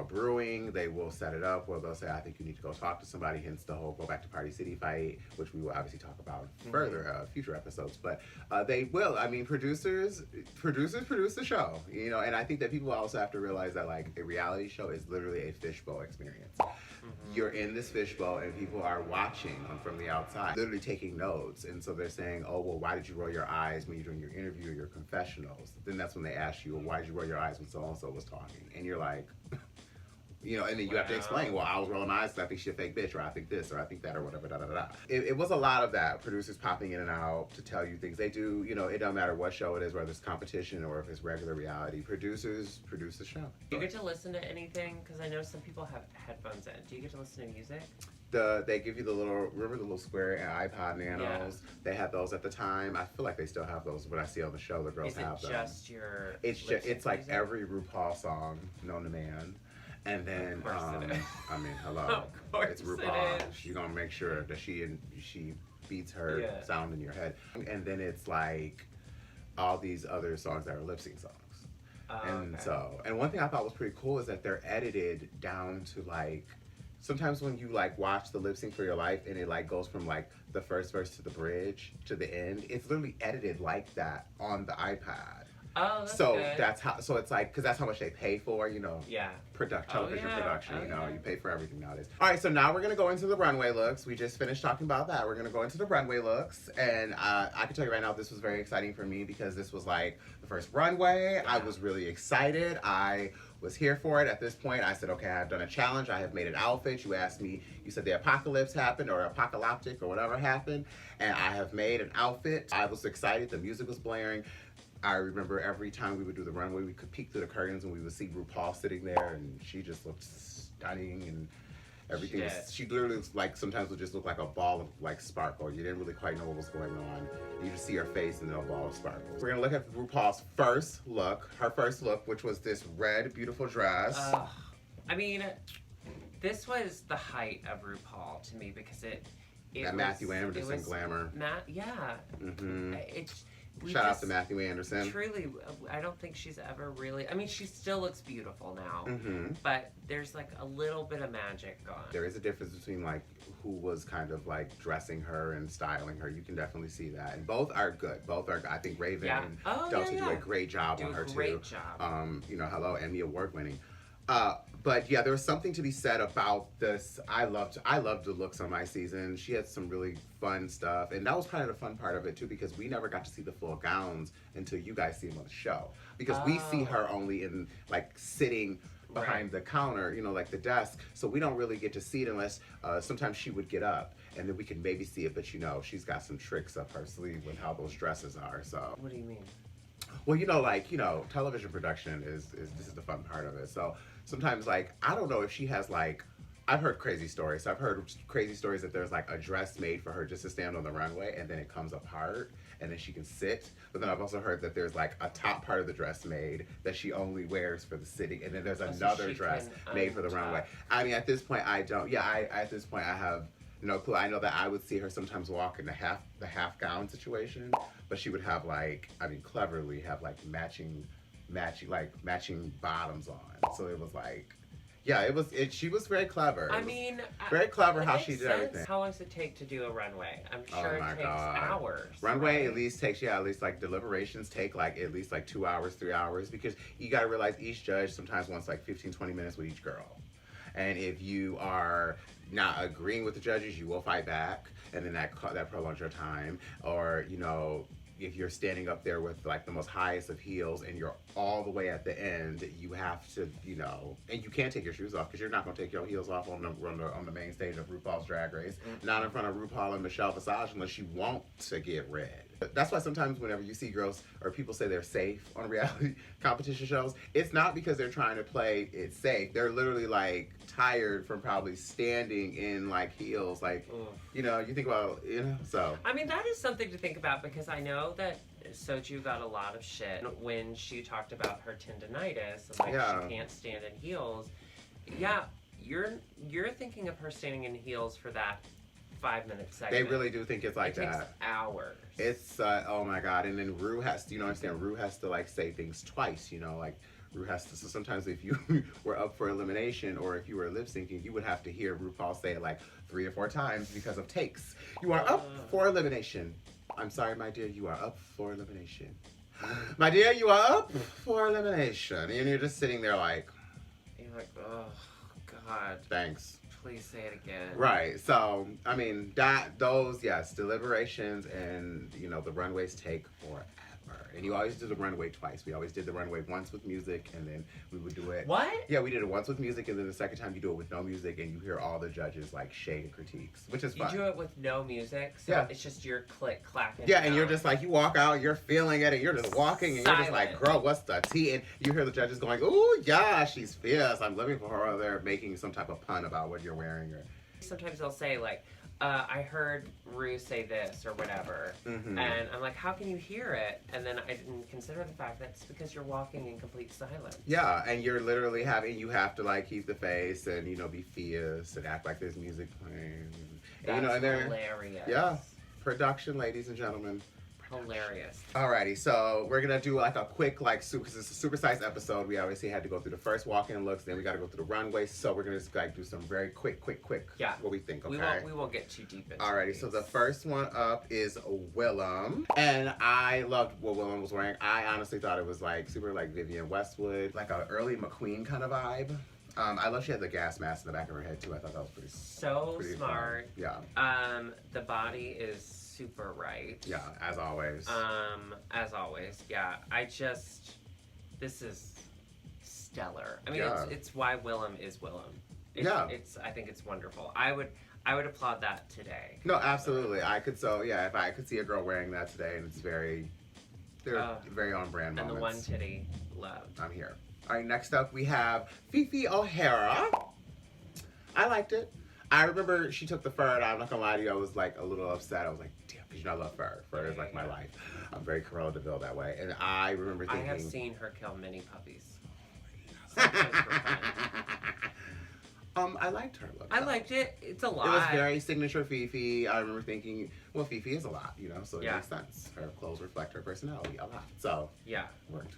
brewing, they will set it up, or they'll say, I think you need to go talk to somebody, hence the whole go back to Party City fight, which we will obviously talk about further future episodes. But they will. I mean, producers produce the show, you know, and I think that people also have to realize that like a reality show is literally a fishbowl experience. You're in this fishbowl and people are watching from the outside, literally taking notes. And so they're saying, oh, well, why did you roll your eyes when you're doing your interview or your confessionals? Then that's when they ask you, well, why did you roll your eyes when so-and-so was talking? And you're like, you know, and then you have to explain, well, I was rolling my eyes because I think she's a fake bitch, or I think this, or I think that, or whatever, da-da-da-da. It was a lot of that, producers popping in and out to tell you things. They do, you know, it doesn't matter what show it is, whether it's competition or if it's regular reality. Producers produce the show. Do you get to listen to anything? Because I know some people have headphones in. Do you get to listen to music? They give you the little square iPod Nanos? Yeah. They had those at the time. I feel like they still have those. When I see on the show, the girls have them. It's like music? Every RuPaul song known to man. And then, I mean, hello, it's RuPaul. You're gonna make sure that she beats her sound in your head. And then it's like all these other songs that are lip sync songs. And one thing I thought was pretty cool is that they're edited down to like, sometimes when you like watch the lip sync for your life and it like goes from like the first verse to the bridge to the end, it's literally edited like that on the iPad. Oh, that's so good. That's how. So it's like, because that's how much they pay for, you know. Yeah. Television production. You know, you pay for everything nowadays. All right, so now we're gonna go into the runway looks. We just finished talking about that. We're gonna go into the runway looks, and I can tell you right now, this was very exciting for me because this was like the first runway. Yeah. I was really excited. I was here for it. At this point, I said, okay, I've done a challenge. I have made an outfit. You asked me. You said the apocalypse happened or apocalyptic or whatever happened, and I have made an outfit. I was excited. The music was blaring. I remember every time we would do the runway, we could peek through the curtains and we would see RuPaul sitting there, and she just looked stunning, and everything she literally like sometimes would just look like a ball of like sparkle. You didn't really quite know what was going on. You just see her face and then a ball of sparkles. We're gonna look at RuPaul's first look, which was this red, beautiful dress. I mean, this was the height of RuPaul to me because it that was, Matthew Anderson glamour. Shout out to Matthew Anderson. Truly, I don't think she's ever really... I mean, she still looks beautiful now, but there's like a little bit of magic gone. There is a difference between like who was kind of like dressing her and styling her. You can definitely see that. And both are good. Both are good. I think Raven and Delta do a great job on her too. Great job. You know, hello, Emmy Award winning. But yeah, there was something to be said about this. I loved the looks on my season. She had some really fun stuff, and that was kind of the fun part of it too, because we never got to see the full gowns until you guys see them on the show. Because we see her only in like sitting behind the counter, you know, like the desk. So we don't really get to see it unless sometimes she would get up, and then we can maybe see it. But you know, she's got some tricks up her sleeve with how those dresses are. So. What do you mean? Well, you know, television production is this is the fun part of it. So sometimes, like, I don't know if she has, like, I've heard crazy stories. So I've heard crazy stories that there's, like, a dress made for her just to stand on the runway, and then it comes apart, and then she can sit. But then I've also heard that there's, like, a top part of the dress made that she only wears for the sitting, and then there's another dress made for the runway. I mean, at this point, I don't. Yeah, at this point, I have no clue. I know that I would see her sometimes walk in the half gown situation, but she would have, like, I mean, cleverly have, like, matching bottoms on. So it was like, yeah, she was very clever. I mean, very clever how she did everything. How long does it take to do a runway? I'm sure it takes hours. Runway right? at least takes, like deliberations take like at least like 2 hours, 3 hours, because you gotta realize each judge sometimes wants like 15, 20 minutes with each girl. And if you are not agreeing with the judges, you will fight back, and then that prolongs your time. Or, you know, if you're standing up there with like the most highest of heels and you're all the way at the end, you have to, you know, and you can't take your shoes off because you're not going to take your heels off on the main stage of RuPaul's Drag Race, not in front of RuPaul and Michelle Visage unless you want to get red. That's why sometimes whenever you see girls or people say they're safe on reality competition shows, it's not because they're trying to play it safe. They're literally like tired from probably standing in like heels. Like, you know, you think about, you know, so. I mean, that is something to think about because I know that Soju got a lot of shit when she talked about her tendinitis and like she can't stand in heels. Yeah, you're thinking of her standing in heels for that 5-minute segment. They really do think it's like it takes that. Hours. It's oh my god, and then Rue has to, you know, understand Rue has to like say things twice, you know, like Rue has to. So sometimes if you were up for elimination or if you were lip syncing, you would have to hear RuPaul say it like 3 or 4 times because of takes. You are up for elimination. I'm sorry, my dear, you are up for elimination. My dear, you are up for elimination, and you're just sitting there like. You're like, oh God. Thanks. Please say it again. Right. So, I mean, those, yes, deliberations and, you know, the runways take forever. And you always do the runway twice. We always did the runway once with music, and then we would do it. What? Yeah, we did it once with music, and then the second time you do it with no music, and you hear all the judges, like, shade and critiques, which is fun. You do it with no music, so it's just your clacking. Yeah, and you're just like, you walk out, you're feeling it, and you're just walking, and you're just like, girl, what's the tea? And you hear the judges going, ooh, yeah, she's fierce. I'm living for her. They're making some type of pun about what you're wearing. Or sometimes they'll say, like, I heard Rue say this or whatever, and I'm like, how can you hear it? And then I didn't consider the fact that it's because you're walking in complete silence. Yeah, and you're literally you have to like keep the face and, you know, be fierce and act like there's music playing. That's, you know, and they're hilarious. Yeah, production, ladies and gentlemen. Hilarious. Alrighty, so we're gonna do like a quick because it's a super-sized episode. We obviously had to go through the first walk-in looks, then we got to go through the runway. So we're gonna just like do some very quick. Yeah. What we think, okay? We won't get too deep into Alrighty, these. so the first one up is Willem, and I loved what Willem was wearing. I honestly thought it was like super like Vivienne Westwood, like an early McQueen kind of vibe. I love she had the gas mask in the back of her head too. I thought that was pretty smart. Fun. Yeah. The body is super right. Yeah, as always. Yeah. This is stellar. I mean, Yeah. it's why Willem is Willem. I think it's wonderful. I would applaud that today. No, absolutely. If I could see a girl wearing that today, and it's very on brand moments. And the one titty, love. I'm here. All right, next up we have Fifi O'Hara. I liked it. I remember she took the fur, and I'm not gonna lie to you, I was like a little upset. I was like, damn, because you know I love fur. Fur is like my life. I'm very Cruella de Vil that way. And I remember thinking, I have seen her kill many puppies. I liked her look. I liked it. It's a lot. It was very signature Fifi. I remember thinking, well, Fifi is a lot, you know, so it makes sense. Her clothes reflect her personality a lot. So worked.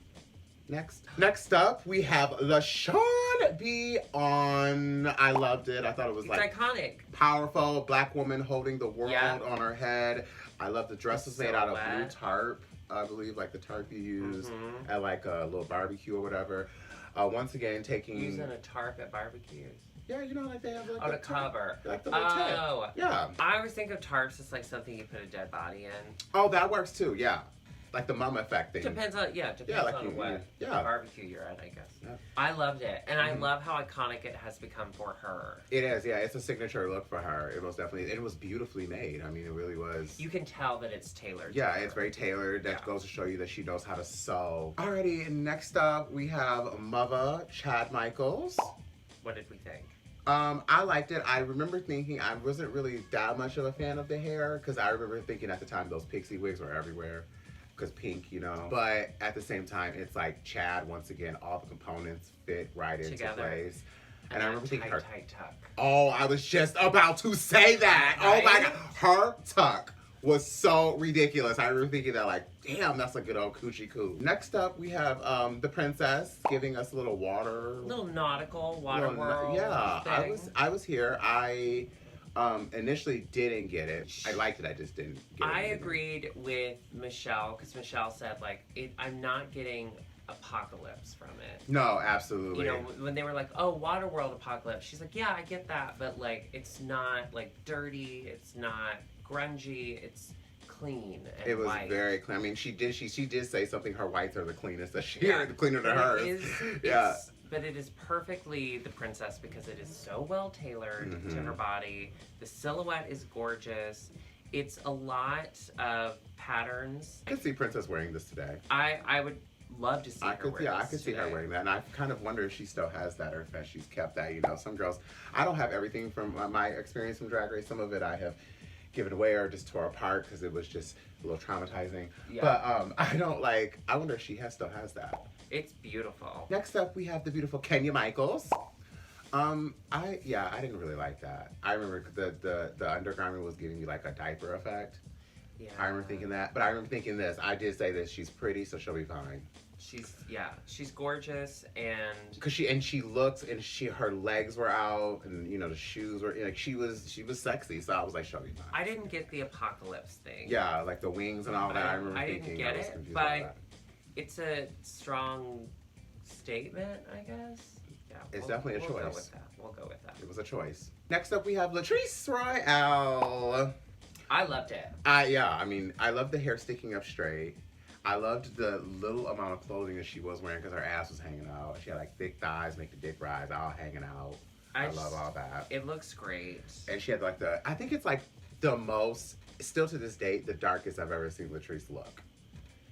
Next up, we have LaShawn B on. I loved it. I thought it was like iconic. Powerful black woman holding the world on her head. I love the dress was made out of blue tarp, I believe, like the tarp you use at like a little barbecue or whatever. Once again, using a tarp at barbecues. Yeah, you know, like they have like the cover. Like the tent. Yeah. I always think of tarps as like something you put a dead body in. Oh, that works too. Yeah. Like the mum effect thing. Depends on what barbecue you're at, I guess. Yeah. I loved it. And I love how iconic it has become for her. It is, yeah. It's a signature look for her. It was definitely, it was beautifully made. I mean, it really was. You can tell that it's tailored. Yeah, it's very tailored. That goes to show you that she knows how to sew. Alrighty, next up we have Mother Chad Michaels. What did we think? I liked it. I remember thinking I wasn't really that much of a fan of the hair because I remember thinking at the time those pixie wigs were everywhere. Because pink, you know. But at the same time, it's like Chad, once again, all the components fit right into place. And I remember thinking tight tuck. Oh, I was just about to say that. Right? Oh my God. Her tuck was so ridiculous. I remember thinking that like, damn, that's a good old coochie coo. Next up, we have the princess giving us a little nautical water world. Yeah, thing. I was here. I initially didn't get it. I liked it, I just didn't get it. I agreed with Michelle, because Michelle said, like, I'm not getting apocalypse from it. No, absolutely. You know, when they were like, oh, Waterworld apocalypse, she's like, yeah, I get that, but, like, it's not, like, dirty, it's not grungy, it's clean and it was white. Very clean. I mean, she did say something, her whites are the cleanest that she the cleaner than hers. But it is perfectly the princess because it is so well tailored to her body. The silhouette is gorgeous. It's a lot of patterns. I could see Princess wearing this today. I would love to see her wear this I could see her wearing that, and I kind of wonder if she still has that or if she's kept that. You know, some girls, I don't have everything from my experience from Drag Race. Some of it I have given away or just tore apart because it was just a little traumatizing. Yeah. But I wonder if she still has that. It's beautiful. Next up, we have the beautiful Kenya Michaels. I didn't really like that. I remember the undergarment was giving me like a diaper effect. Yeah. I remember thinking that, but I remember thinking this. I did say this. She's pretty, so she'll be fine. She's gorgeous, and she looks, and her legs were out, and you know the shoes were like she was sexy. So I was like, she'll be fine. I didn't get the apocalypse thing. Yeah, like the wings and all that. I remember thinking didn't get it, but it's a strong statement, I guess. Yeah, it's definitely a choice. We'll go with that. It was a choice. Next up, we have Latrice Royale. I loved it. I loved the hair sticking up straight. I loved the little amount of clothing that she was wearing because her ass was hanging out. She had like thick thighs, make the dick rise, all hanging out. I love all that. It looks great. And she had like I think it's like the most, still to this date, the darkest I've ever seen Latrice look.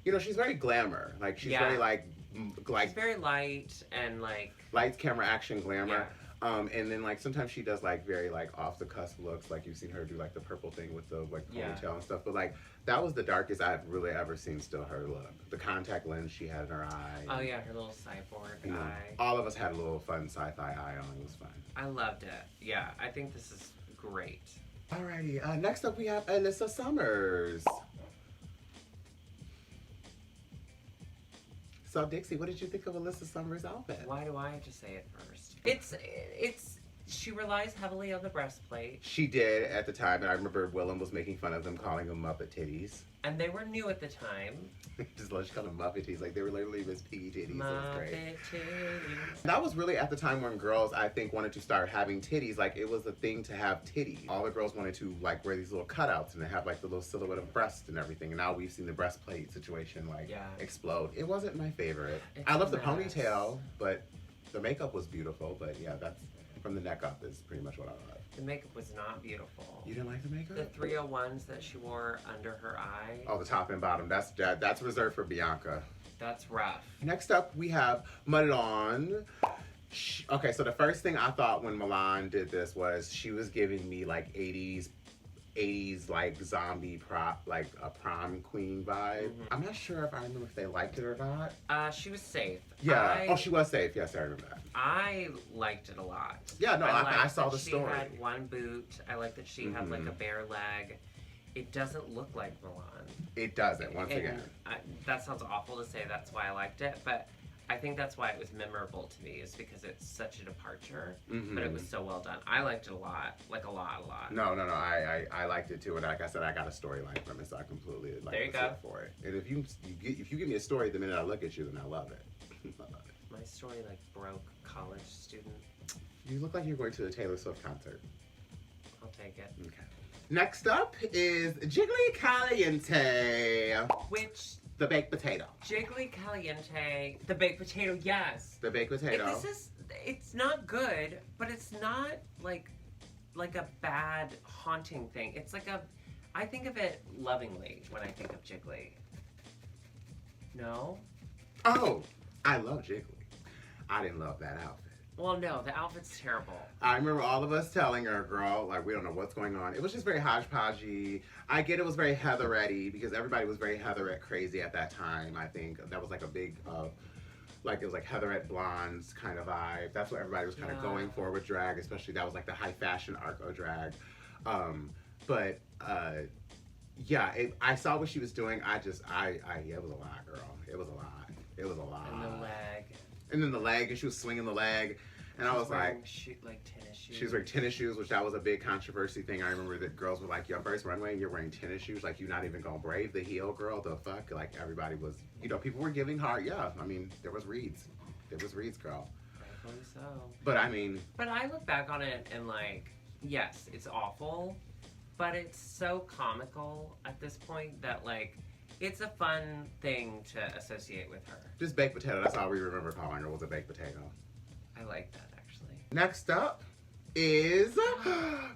You know, she's very glamour. Like she's very she's very light and like lights, camera, action, glamour. Yeah. And then like sometimes she does like very like off the cusp looks, like you've seen her do like the purple thing with the like ponytail and stuff. But like that was the darkest I've really ever seen still her look. The contact lens she had in her eye. Oh yeah, her little cyborg eye. All of us had a little fun sci-fi eye on. It was fun. I loved it. Yeah, I think this is great. Alrighty, next up we have Alyssa Summers. So Dixie, what did you think of Alyssa Summers' outfit? Why do I have to say it first? She relies heavily on the breastplate. She did at the time, and I remember Willem was making fun of them, calling them Muppet titties. And they were new at the time. Just let's call them Muppet titties, like they were literally Miss Piggy titties. Muppet titties. That was really at the time when girls, I think, wanted to start having titties. Like it was a thing to have titties. All the girls wanted to like wear these little cutouts and they have like the little silhouette of breast and everything. And now we've seen the breastplate situation explode. It wasn't my favorite. I love the ponytail, but the makeup was beautiful. But yeah, that's from the neck up is pretty much what I love. The makeup was not beautiful. You didn't like the makeup? The 301s that she wore under her eye. Oh, the top and bottom. That's reserved for Bianca. That's rough. Next up, we have Milan. Okay, so the first thing I thought when Milan did this was she was giving me like 80s like zombie like a prom queen vibe. Mm-hmm. I'm not sure if I remember if they liked it or not. She was safe. Yeah. She was safe. Yes, I remember that. I liked it a lot. Yeah, no, I saw the story. She had one boot. I like that she had like a bare leg. It doesn't look like Milan. It doesn't, once again. That sounds awful to say that's why I liked it, but I think that's why it was memorable to me, is because it's such a departure, but it was so well done. I liked it a lot, like a lot. No, I liked it too, and like I said, I got a storyline from it, so I completely there you go for it. And if you give me a story the minute I look at you, then I love it. I love it. My story like broke college student. You look like you're going to a Taylor Swift concert. I'll take it. Okay. Next up is Jiggly Caliente. The baked potato. Jiggly Caliente. The baked potato, yes. The baked potato. It's not good, but it's not like a bad haunting thing. It's like I think of it lovingly when I think of Jiggly. No? Oh, I love Jiggly. I didn't love that outfit. Well, no, the outfit's terrible. I remember all of us telling her, girl, like, we don't know what's going on. It was just very hodgepodgey. I get it was very Heatherette-y because everybody was very Heatherette crazy at that time, I think. That was like a big, like, it was like Heatherette blondes kind of vibe. That's what everybody was kind of going for with drag, especially that was like the high fashion arc of drag. I saw what she was doing. it was a lot, girl. It was a lot. It was a lot. And the leg. And then the leg, and she was swinging the leg, and I was like, like tennis shoes. She was wearing tennis shoes, which that was a big controversy thing. I remember that girls were like, your first runway, and you're wearing tennis shoes, like you're not even gonna brave the heel, girl. The fuck, like everybody was, people were giving hard. Yeah, I mean, there was reads, girl. Rightfully so. But I mean, but I look back on it and like, yes, it's awful, but it's so comical at this point that like. It's a fun thing to associate with her. Just baked potato. That's all we remember calling her, was a baked potato. I like that, actually. Next up is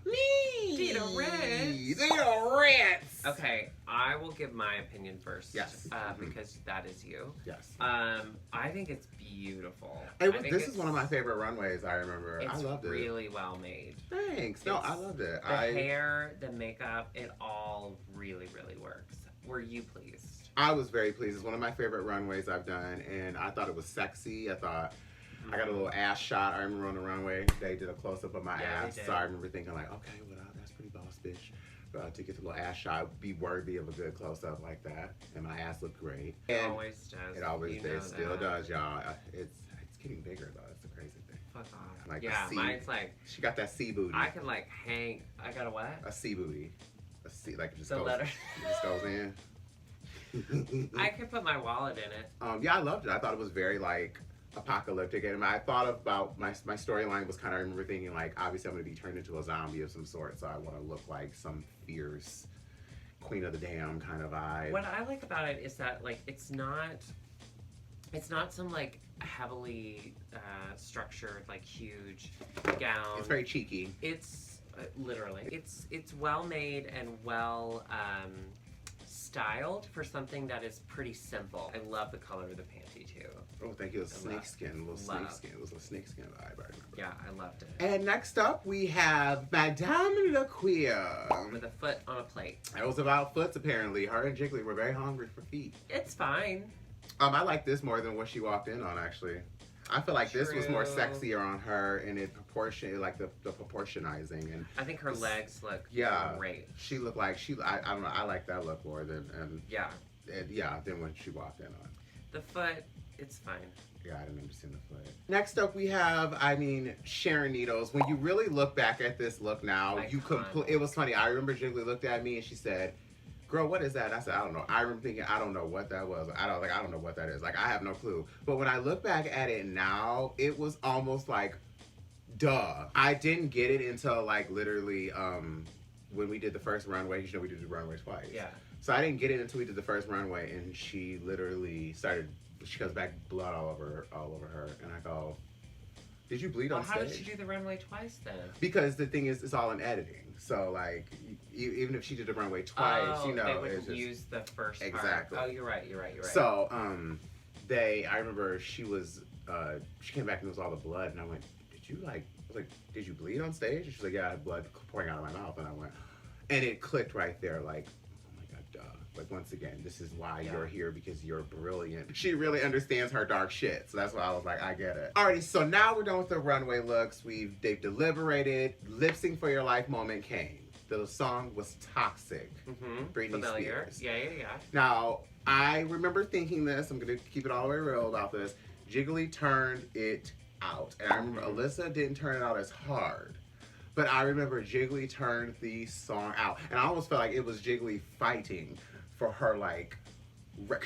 me. Dida Ritz. Dida Ritz. Okay, I will give my opinion first. Yes. Because that is you. Yes. I think it's beautiful. This is one of my favorite runways, I remember. I loved it. It's really well made. Thanks. No, I loved it. The hair, the makeup, it all really, really works. Were you pleased? I was very pleased. It's one of my favorite runways I've done, and I thought it was sexy. I thought I got a little ass shot. I remember on the runway, they did a close-up of my ass, so I remember thinking like, okay, well, that's pretty boss, bitch. To get the little ass shot, be worthy of a good close-up like that, and my ass looked great. It always does. It always does. Still does, y'all. It's getting bigger though. It's a crazy thing. Fuck off. Like mine's like. She got that C booty. I can like hang. I got a what? A C booty. A C, like it just the goes. Letter. It just goes in. I could put my wallet in it. Yeah, I loved it. I thought it was very like apocalyptic, and I thought about my storyline was kind of, I remember thinking like, obviously I'm going to be turned into a zombie of some sort, so I want to look like some fierce Queen of the Damned kind of vibe. What I like about it is that like it's not some like heavily structured like huge gown. It's very cheeky. It's literally it's well made and well styled for something that is pretty simple. I love the color of the panty too. Oh, thank you. It was snakeskin. It was a snakeskin vibe, I remember. Yeah, I loved it. And next up, we have Madame Le Queer. With a foot on a plate. It was about foots, apparently. Her and Jiggly were very hungry for feet. It's fine. I like this more than what she walked in on, actually. I feel like this was more sexier on her, and it like the proportionizing, and I think her legs look great. She looked like I don't know. I like that look more than than when she walked in on. The foot, it's fine. Yeah, I didn't understand the foot. Next up, we have Sharon Needles. When you really look back at this look now, it was funny. I remember Jiggly looked at me and she said, "Girl, what is that?" And I said, "I don't know." I remember thinking, "I don't know what that was. I don't know what that is. Like, I have no clue." But when I look back at it now, it was almost like, duh. I didn't get it until like literally when we did the first runway. You know, we did the runway twice. Yeah. So I didn't get it until we did the first runway, and she literally started. She comes back, blood all over her, and I go, "Did you bleed on stage?" How did she do the runway twice then? Because the thing is, it's all in editing. So like, even if she did the runway twice, you know, they would use the first exactly. Part. Oh, you're right. So I remember she came back and it was all the blood, and I went, "Did you bleed on stage?" And she's like, "Yeah, I had blood pouring out of my mouth," and I went, and it clicked right there, like, oh my god, duh. Like, once again, this is why you're here, because you're brilliant. She really understands her dark shit, so that's why I was like, I get it. Alrighty, so now we're done with the runway looks. They've deliberated. Lip Sync for Your Life moment came. The song was Toxic. Britney Spears. Yeah. Now, I remember thinking this. I'm gonna keep it all the way real about this. Jiggly turned it out, and I remember Alyssa didn't turn it out as hard. But I remember Jiggly turned the song out, and I almost felt like it was Jiggly fighting for her, like,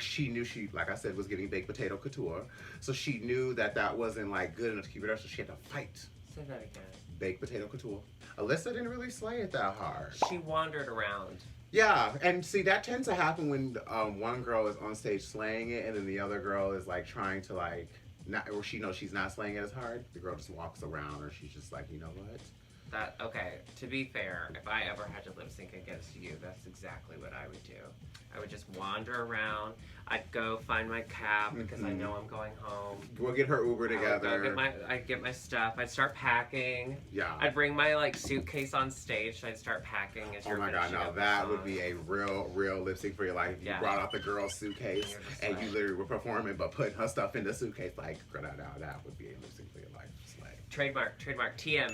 she knew she, like I said, was getting baked potato couture, so she knew that wasn't, like, good enough to keep it up, so she had to fight. Say that again. Baked potato couture. Alyssa didn't really slay it that hard. She wandered around. Yeah, and see, that tends to happen when one girl is on stage slaying it, and then the other girl is, like, trying to, like, not, or she knows she's not slaying it as hard. The girl just walks around, or she's just like, you know what? Okay, to be fair, if I ever had to lip sync against you, that's exactly what I would do. I would just wander around. I'd go find my cab because I know I'm going home. We'll get her Uber together. I'd get my stuff. I'd start packing. Yeah. I'd bring my like suitcase on stage. I'd start packing as you're finishing. Oh my God, now that would be a real lip sync for your life. You brought out the girl's suitcase and you literally were performing but putting her stuff in the suitcase. Like, girl, that would be a lip sync for your life. Trademark, TM.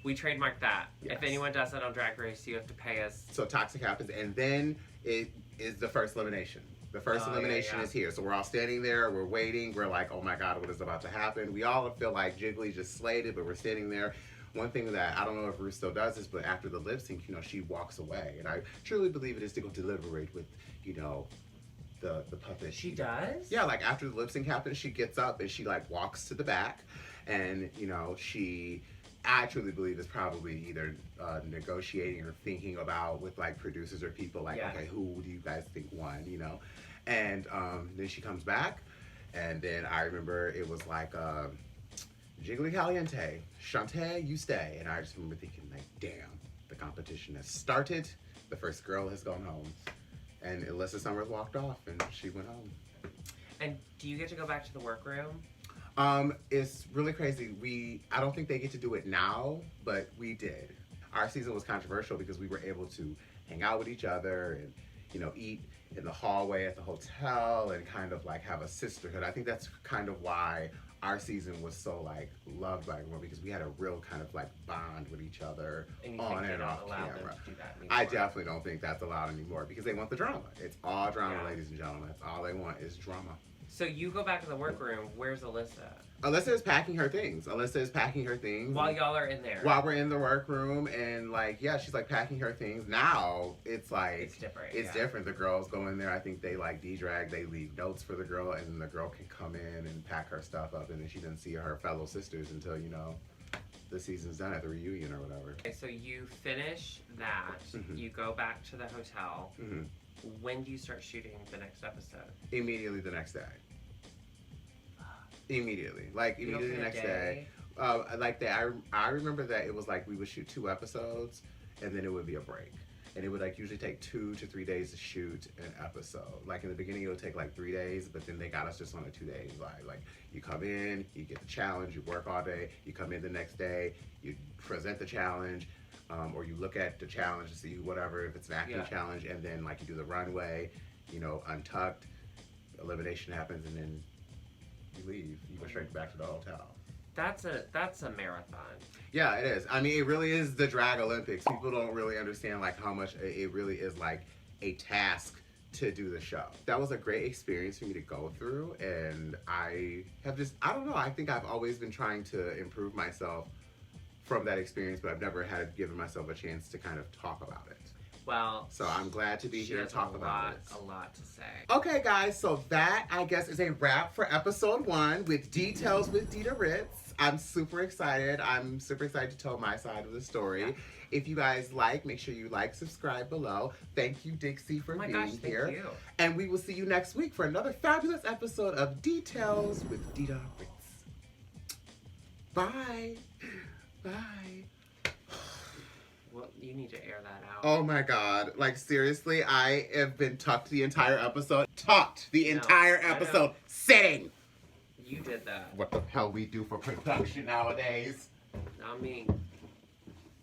We trademarked that. Yes. If anyone does that on Drag Race, you have to pay us. So Toxic happens, and then it is the first elimination. The first elimination is here. So we're all standing there, we're waiting, we're like, oh my God, what is about to happen? We all feel like Jiggly just slayed it, but we're standing there. One thing that, I don't know if Ruth still does this, but after the lip sync, you know, she walks away. And I truly believe it is to go deliberate with, you know, the puppet. She does? Yeah, like after the lip sync happens, she gets up and she like walks to the back, and, you know, I truly believe it's probably either negotiating or thinking about with like producers or people like, okay, who do you guys think won, you know? And then she comes back, and then I remember it was like Jiggly Caliente, Shantae, you stay. And I just remember thinking like, damn, The competition has started. The first girl has gone home. And Alyssa Summers walked off and she went home. And do you get to go back to the workroom? It's really crazy. I don't think they get to do it now, but we did. Our season was controversial because we were able to hang out with each other and, you know, eat in the hallway at the hotel and kind of like have a sisterhood. I think that's kind of why our season was so like loved by everyone, because we had a real kind of like bond with each other on and off camera. I definitely don't think that's allowed anymore because they want the drama. It's all drama, ladies and gentlemen. That's all they want is drama. So you go back to the workroom. Where's Alyssa? Alyssa is packing her things. While y'all are in there. While we're in the workroom, and like, yeah, she's like packing her things. Now it's like it's different. It's different. The girls go in there. I think they like D-drag. They leave notes for the girl, and then the girl can come in and pack her stuff up, and then she doesn't see her fellow sisters until, you know, the season's done at the reunion or whatever. Okay, so you finish that. Mm-hmm. You go back to the hotel. Mm-hmm. When do you start shooting the next episode? Immediately the next day. Immediately the next day. I remember that it was like we would shoot 2 episodes and then it would be a break, and it would like usually take 2 to 3 days to shoot an episode. Like in the beginning it would take like 3 days, but then they got us just on a 2-day vibe. Like you come in, you get the challenge, you work all day, you come in the next day, you present the challenge, or you look at the challenge to see whatever, if it's an acting challenge, and then like you do the runway, you know, untucked, elimination happens, and then you leave. You go straight back to the hotel. That's a marathon. Yeah, it is. I mean, it really is the drag Olympics. People don't really understand like how much it really is like a task to do the show. That was a great experience for me to go through, and I don't know, I think I've always been trying to improve myself from that experience, but I've never had given myself a chance to kind of talk about it. Well, so I'm glad to be here to talk about it. A lot to say. Okay, guys, so that, I guess, is a wrap for episode 1 with Detailz with Dida Ritz. I'm super excited. I'm super excited to tell my side of the story. Yeah. If you guys make sure you subscribe below. Thank you, Dixie, for being here. Thank you. And we will see you next week for another fabulous episode of Detailz with Dida Ritz. Bye. Bye. Well, you need to air that out. Oh my God. Like, seriously, I have been tucked the entire episode. Tucked the entire episode. Sitting. You did that. What the hell we do for production nowadays. Not me.